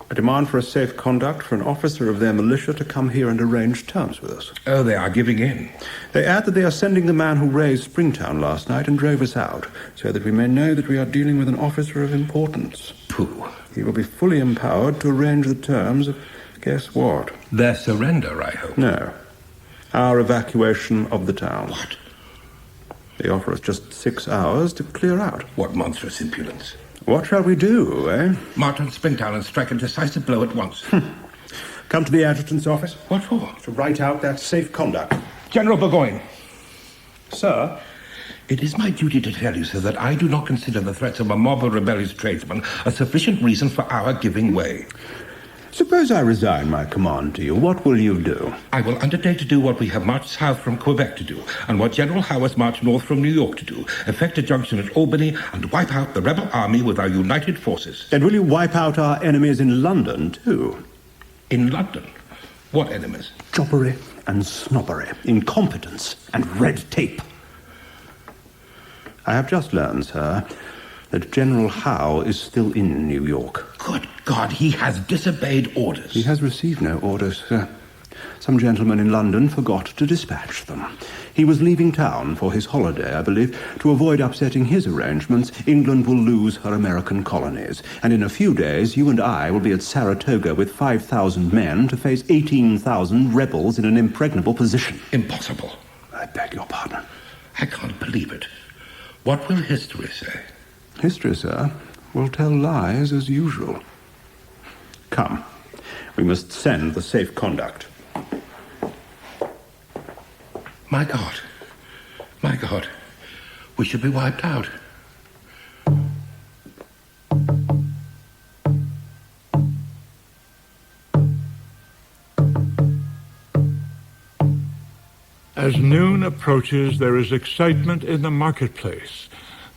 A demand for a safe conduct for an officer of their militia to come here and arrange terms with us. Oh, they are giving in. They add that they are sending the man who raised Springtown last night and drove us out, so that we may know that we are dealing with an officer of importance. Pooh. He will be fully empowered to arrange the terms of, guess what? Their surrender, I hope. No. Our evacuation of the town. What? They offer us just 6 hours to clear out. What monstrous impudence. What shall we do, eh? March on Springtown and strike a decisive blow at once. Come to the adjutant's office. What for? To write out that safe conduct. General Burgoyne. Sir? It is my duty to tell you, sir, that I do not consider the threats of a mob of rebellious tradesmen a sufficient reason for our giving way. Suppose I resign my command to you. What will you do? I will undertake to do what we have marched south from Quebec to do, and what General Howe has marched north from New York to do, effect a junction at Albany, and wipe out the rebel army with our united forces. And will you wipe out our enemies in London, too? In London? What enemies? Jobbery and snobbery, incompetence and red tape. I have just learned, sir, that General Howe is still in New York. Good God, he has disobeyed orders. He has received no orders, sir. Some gentleman in London forgot to dispatch them. He was leaving town for his holiday, I believe. To avoid upsetting his arrangements, England will lose her American colonies. And in a few days, you and I will be at Saratoga with 5,000 men to face 18,000 rebels in an impregnable position. Impossible. beg your pardon. I can't believe it. What will history say? History, sir, will tell lies as usual. Come, we must send the safe conduct. My God. My God. We should be wiped out. As noon approaches, there is excitement in the marketplace.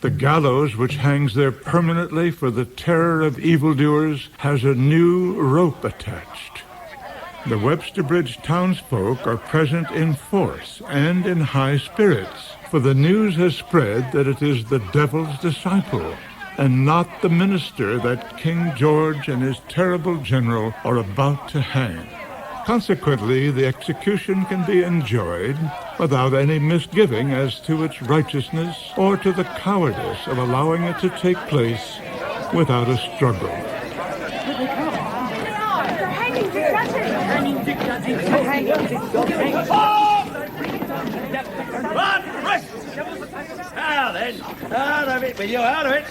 The gallows, which hangs there permanently for the terror of evildoers, has a new rope attached. The Webster Bridge townsfolk are present in force and in high spirits, for the news has spread that it is the devil's disciple, and not the minister that King George and his terrible general are about to hang. Consequently, the execution can be enjoyed without any misgiving as to its righteousness or to the cowardice of allowing it to take place without a struggle. Now then, out of it with you, out of it.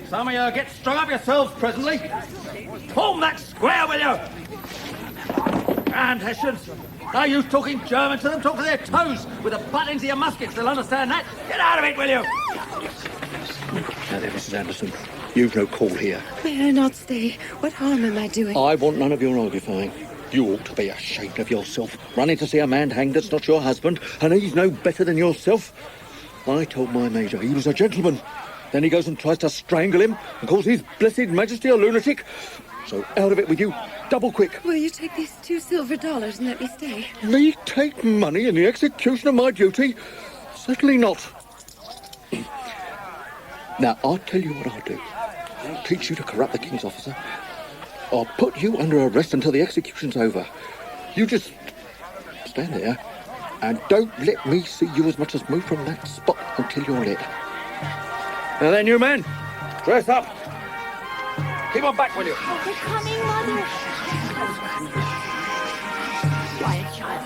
Some of you get strung up yourselves presently. Form that square, will you? And Hessians, are you talking German to them? Talk to their toes with the butt into your muskets. They'll understand that. Get out of it, will you? Now there, Mrs. Anderson. You've no call here. May I not stay? What harm am I doing? I want none of your argufying. You ought to be ashamed of yourself. Running to see a man hanged that's not your husband, and he's no better than yourself. I told my major he was a gentleman. Then he goes and tries to strangle him and calls his blessed majesty a lunatic. So out of it with you, double quick. Will you take these $2 silver and let me stay? Me take money in the execution of my duty? Certainly not. Now, I'll tell you what I'll do. I'll teach you to corrupt the king's officer. I'll put you under arrest until the execution's over. You just stand there and don't let me see you as much as move from that spot until you're lit. Now then, you men, dress up. Keep on back, will you? Oh, they're coming, Mother. Quiet, child.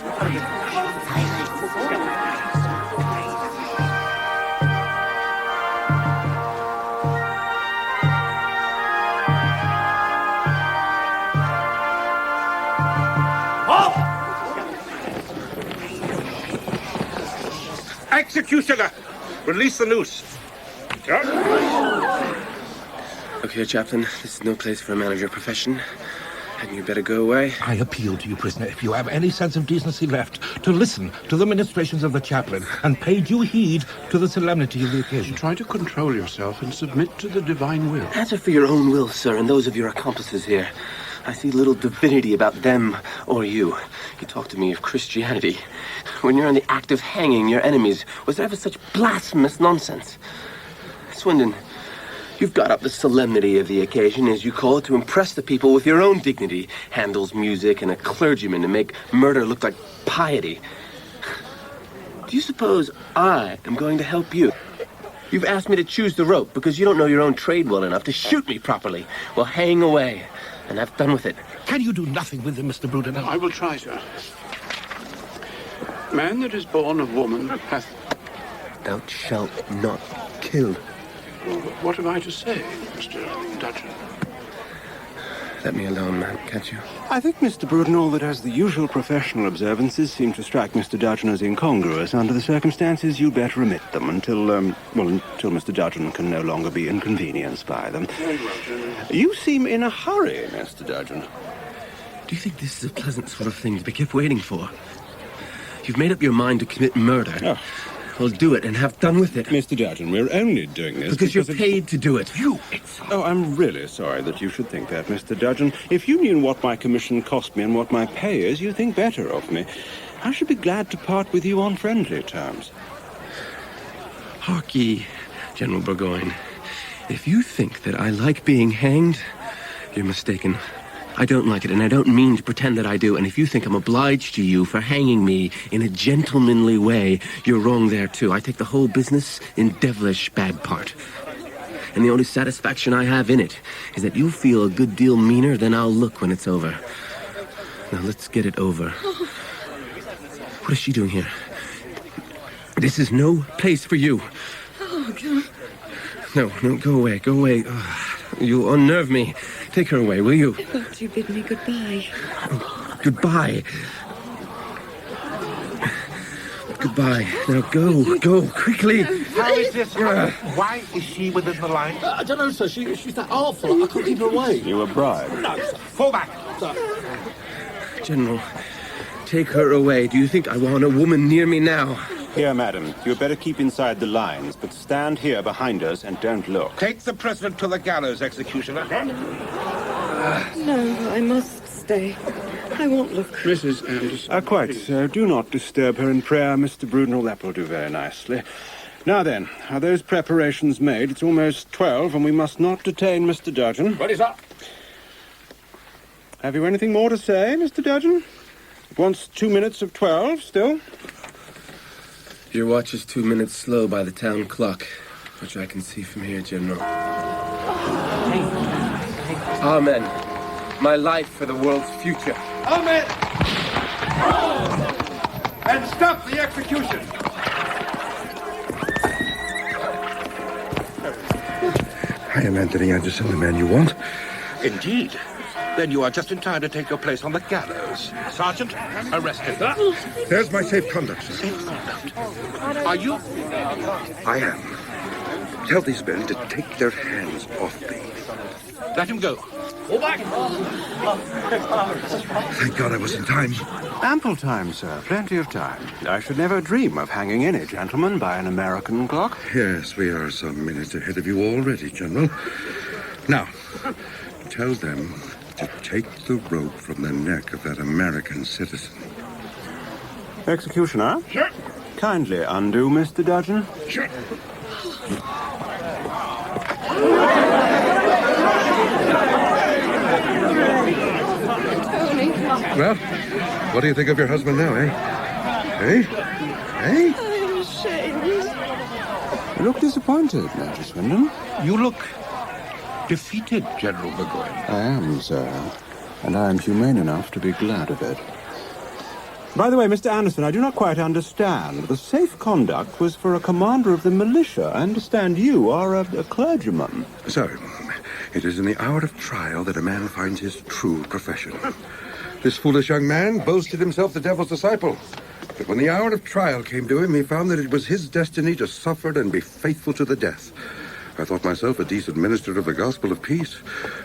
Executioner! Release the noose. Look here, Chaplain. This is no place for a manager profession. Hadn't you better go away? I appeal to you, prisoner, if you have any sense of decency left, to listen to the ministrations of the chaplain and pay due heed to the solemnity of the occasion. Try to control yourself and submit to the divine will. Answer for your own will, sir, and those of your accomplices here. I see little divinity about them or you. You talk to me of Christianity. When you're in the act of hanging your enemies, was there ever such blasphemous nonsense? Swindon, you've got up the solemnity of the occasion, as you call it, to impress the people with your own dignity. Handel's music and a clergyman to make murder look like piety. Do you suppose I am going to help you? You've asked me to choose the rope because you don't know your own trade well enough to shoot me properly. Well, hang away, and have done with it. Can you do nothing with him, Mr. Brudenell? I will try, sir. Man that is born of woman hath... Thou shalt not kill. Well, what have I to say, Mr. Dudgeon? Let me alone, man, can't you? I think, Mr. Brudenell, that as the usual professional observances seem to strike Mr. Dudgeon as incongruous under the circumstances, you'd better omit them until Mr. Dudgeon can no longer be inconvenienced by them. Very well, General. You seem in a hurry, Mr. Dudgeon. Do you think this is a pleasant sort of thing to be kept waiting for? You've made up your mind to commit murder. Oh. Well, do it and have done with it. Mr. Dudgeon, we're only doing this because you're paid to do it. Oh, I'm really sorry that you should think that, Mr. Dudgeon. If you knew what my commission cost me and what my pay is, you'd think better of me. I should be glad to part with you on friendly terms. Hark ye, General Burgoyne. If you think that I like being hanged, you're mistaken. I don't like it, and I don't mean to pretend that I do. And if you think I'm obliged to you for hanging me in a gentlemanly way, you're wrong there, too. I take the whole business in devilish bad part. And the only satisfaction I have in it is that you'll feel a good deal meaner than I'll look when it's over. Now, let's get it over. What is she doing here? This is no place for you. Oh, John. No, go away, go away. You'll unnerve me. Take her away, will you? Won't you bid me goodbye? Goodbye. Goodbye. Now go, quickly. How is this? Why is she within the line? I don't know, sir. She's that artful. I couldn't keep her away. You were bribed. No, sir. Fall back. Sir. General, take her away. Do you think I want a woman near me now? Here, madam. You'd better keep inside the lines, but stand here behind us and don't look. Take the president to the gallows, executioner. No, I must stay. I won't look. Mrs. Anderson. Quite so. Do not disturb her in prayer, Mr. Brunel. That will do very nicely. Now then, are those preparations made? It's almost 12, and we must not detain Mr. Dudgeon. Ready, sir. Have you anything more to say, Mr. Dudgeon? It wants 2 minutes of 12 still. Your watch is 2 minutes slow by the town clock, which I can see from here, General. Amen. My life for the world's future. Amen! And stop the execution! I am Anthony Anderson, the man you want. Indeed. Then you are just in time to take your place on the gallows. Sergeant, arrest him. There's my safe conduct, sir. Safe conduct? Are you? I am. Tell these men to take their hands off me. Let him go. Fall back. Thank God I was in time. Ample time, sir. Plenty of time. I should never dream of hanging any gentleman by an American clock. Yes, we are some minutes ahead of you already, General. Now, tell them to take the rope from the neck of that American citizen. Executioner? Sure. Kindly undo, Mr. Dudgeon. Sure. Well, what do you think of your husband now, eh? Eh? Eh? I'm ashamed. You look disappointed, Major Swindon. You look defeated, General Burgoyne. I am, sir. And I am humane enough to be glad of it. By the way, Mr. Anderson, I do not quite understand. The safe conduct was for a commander of the militia. I understand you are a clergyman. Sir, it is in the hour of trial that a man finds his true profession. This foolish young man boasted himself the devil's disciple. But when the hour of trial came to him, he found that it was his destiny to suffer and be faithful to the death. I thought myself a decent minister of the gospel of peace.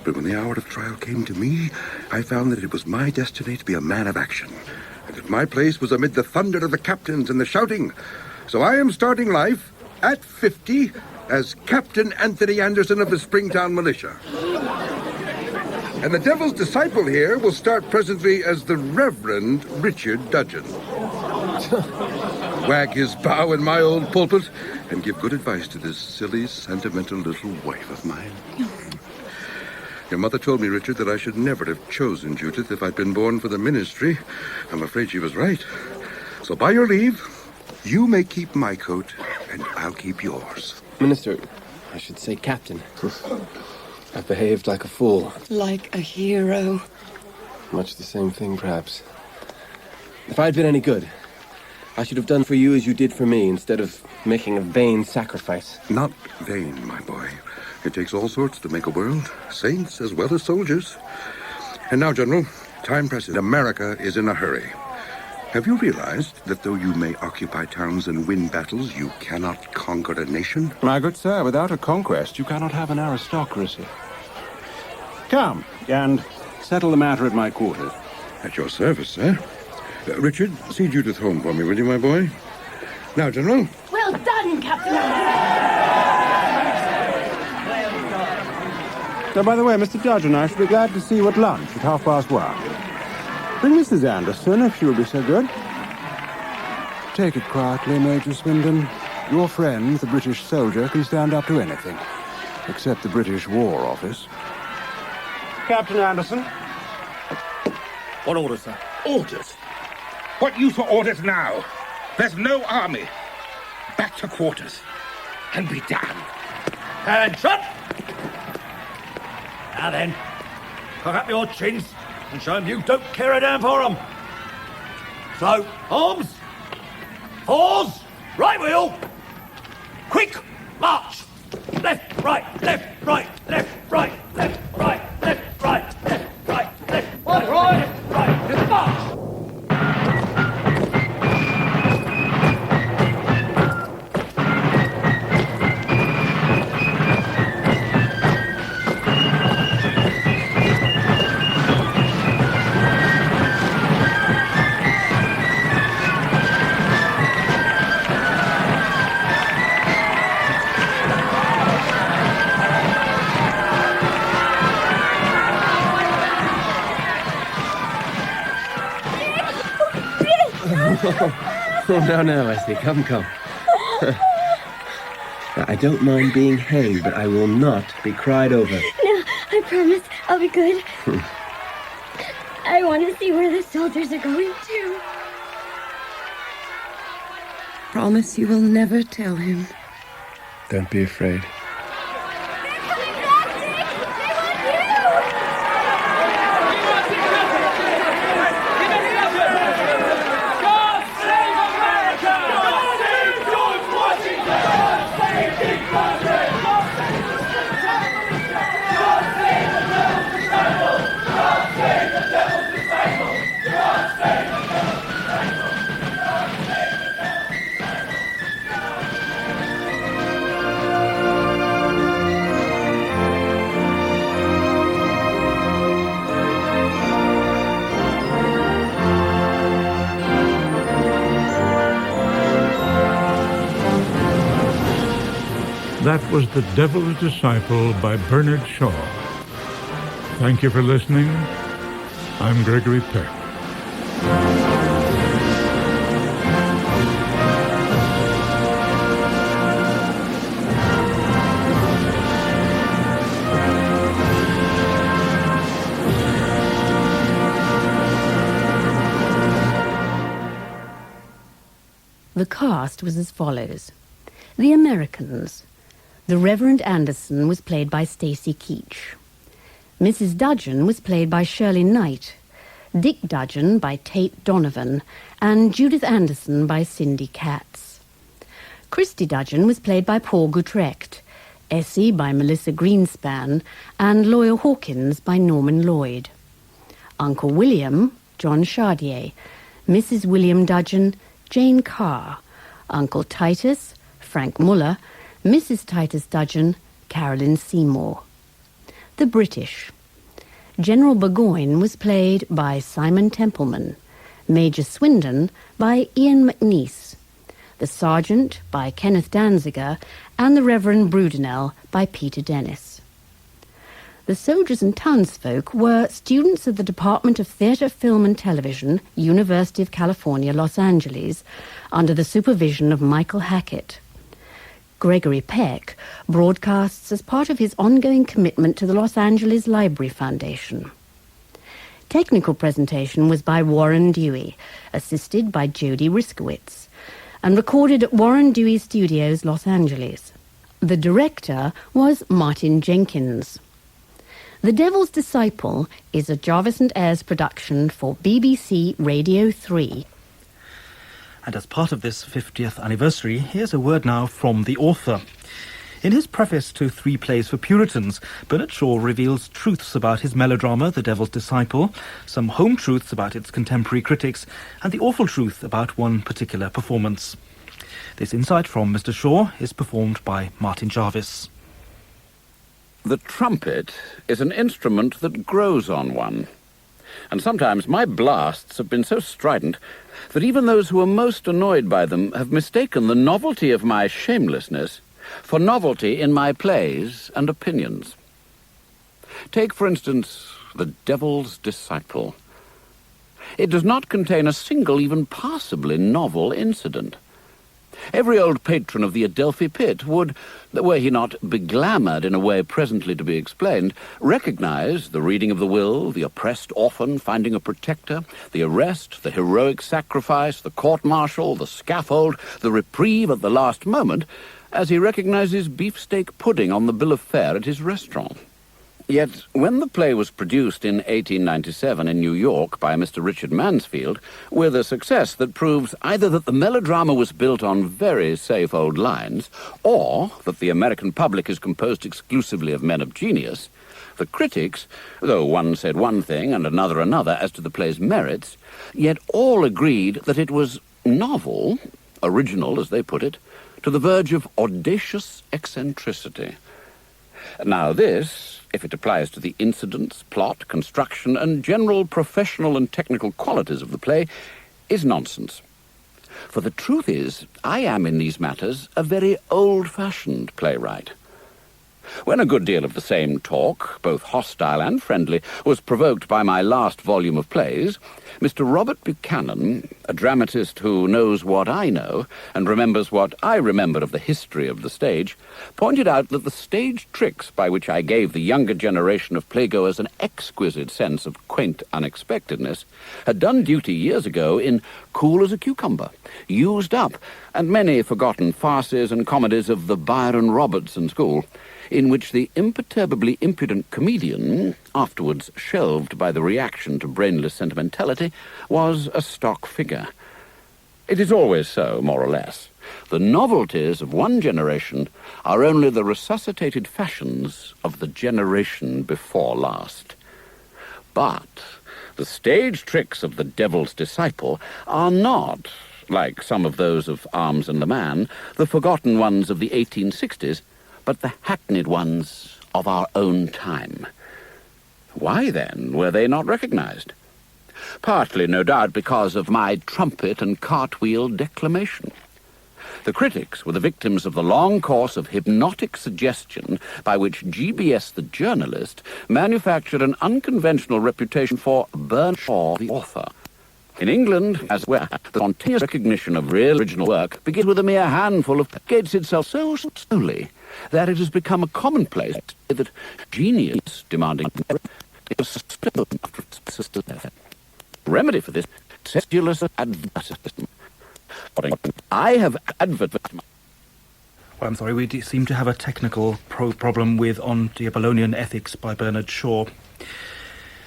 But when the hour of trial came to me, I found that it was my destiny to be a man of action. And that my place was amid the thunder of the captains and the shouting. So I am starting life, at 50, as Captain Anthony Anderson of the Springtown Militia. And the devil's disciple here will start presently as the Reverend Richard Dudgeon. Wag his bow in my old pulpit and give good advice to this silly, sentimental little wife of mine. Your mother told me, Richard, that I should never have chosen Judith if I'd been born for the ministry. I'm afraid she was right. So by your leave, you may keep my coat and I'll keep yours. Minister, I should say captain. I've behaved like a fool. Like a hero. Much the same thing, perhaps. If I'd been any good, I should have done for you as you did for me, instead of making a vain sacrifice. Not vain, my boy. It takes all sorts to make a world, saints as well as soldiers. And now, General, time presses. America is in a hurry. Have you realized that though you may occupy towns and win battles, you cannot conquer a nation? My good sir, without a conquest, you cannot have an aristocracy. Come, and settle the matter at my quarters. At your service, sir. Richard, see Judith home for me, will you, my boy? Now, General. Well done, Captain. Now, by the way, Mr. Judge and I should be glad to see you at lunch at 1:30. Bring Mrs. Anderson, if she will be so good. Take it quietly, Major Swindon. Your friend, the British soldier, can stand up to anything, except the British War Office. Captain Anderson. What orders, sir? Orders? What use for orders now? There's no army. Back to quarters. And be damned. And shut! Now then, cock up your chins and show them you don't care a damn for them. So, arms, fours, Right wheel! Quick! March! Left, right, left, right, left, right, left, right, left, right, left, right, left, right, right, march! Oh, no, Wesley, come. I don't mind being hanged, but I will not be cried over. No, I promise I'll be good. I want to see where the soldiers are going to. Promise you will never tell him. Don't be afraid. That was The Devil's Disciple by Bernard Shaw. Thank you for listening. I'm Gregory Peck. The cast was as follows. The Americans. The Reverend Anderson was played by Stacy Keach. Mrs. Dudgeon was played by Shirley Knight, Dick Dudgeon by Tate Donovan, and Judith Anderson by Cindy Katz. Christy Dudgeon was played by Paul Goutrecht, Essie by Melissa Greenspan, and Lawyer Hawkins by Norman Lloyd. Uncle William, John Chardier, Mrs. William Dudgeon, Jane Carr, Uncle Titus, Frank Muller, Mrs. Titus Dudgeon, Carolyn Seymour. The British. General Burgoyne was played by Simon Templeman, Major Swindon by Ian McNeice, the Sergeant by Kenneth Danziger, and the Reverend Brudenell by Peter Dennis. The soldiers and townsfolk were students of the Department of Theatre, Film and Television, University of California, Los Angeles, under the supervision of Michael Hackett. Gregory Peck broadcasts as part of his ongoing commitment to the Los Angeles Library Foundation. Technical presentation was by Warren Dewey, assisted by Jody Riskowitz, and recorded at Warren Dewey Studios, Los Angeles. The director was Martin Jenkins. The Devil's Disciple is a Jarvis and Ayres production for BBC Radio 3. And as part of this 50th anniversary, here's a word now from the author. In his preface to 3 Plays for Puritans, Bernard Shaw reveals truths about his melodrama, The Devil's Disciple, some home truths about its contemporary critics, and the awful truth about one particular performance. This insight from Mr. Shaw is performed by Martin Jarvis. The trumpet is an instrument that grows on one. And sometimes my blasts have been so strident that even those who are most annoyed by them have mistaken the novelty of my shamelessness for novelty in my plays and opinions. Take, for instance, The Devil's Disciple. It does not contain a single, even passably novel incident. Every old patron of the Adelphi pit would, were he not beglamoured in a way presently to be explained, recognize the reading of the will, the oppressed orphan finding a protector, the arrest, the heroic sacrifice, the court-martial, the scaffold, the reprieve at the last moment, as he recognizes beefsteak pudding on the bill of fare at his restaurant. Yet, when the play was produced in 1897 in New York by Mr. Richard Mansfield, with a success that proves either that the melodrama was built on very safe old lines, or that the American public is composed exclusively of men of genius, the critics, though one said one thing and another as to the play's merits, yet all agreed that it was novel, original as they put it, to the verge of audacious eccentricity. Now this, if it applies to the incidents, plot, construction, and general professional and technical qualities of the play, is nonsense. For the truth is, I am in these matters a very old-fashioned playwright. When a good deal of the same talk, both hostile and friendly, was provoked by my last volume of plays, Mr. Robert Buchanan, a dramatist who knows what I know and remembers what I remember of the history of the stage, pointed out that the stage tricks by which I gave the younger generation of playgoers an exquisite sense of quaint unexpectedness had done duty years ago in Cool as a Cucumber, Used Up, and many forgotten farces and comedies of the Byron Robertson school, in which the imperturbably impudent comedian, afterwards shelved by the reaction to brainless sentimentality, was a stock figure. It is always so, more or less. The novelties of one generation are only the resuscitated fashions of the generation before last. But the stage tricks of the Devil's Disciple are not, like some of those of Arms and the Man, the forgotten ones of the 1860s, but the hackneyed ones of our own time. Why, then, were they not recognized? Partly, no doubt, because of my trumpet and cartwheel declamation. The critics were the victims of the long course of hypnotic suggestion by which GBS the journalist manufactured an unconventional reputation for Bernard Shaw the author. In England, as well, the spontaneous recognition of real original work begins with a mere handful of gates itself so slowly that it has become a commonplace that genius demanding is remedy for this sedulous advertisement. I have advertised. Well, I'm sorry, we seem to have a technical problem with On Diabolonian Ethics by Bernard Shaw.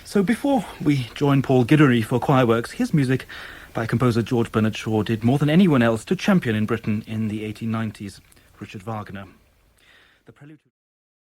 So before we join Paul Giddery for choir works, his music by composer George Bernard Shaw did more than anyone else to champion in Britain in the 1890s, Richard Wagner. The prelude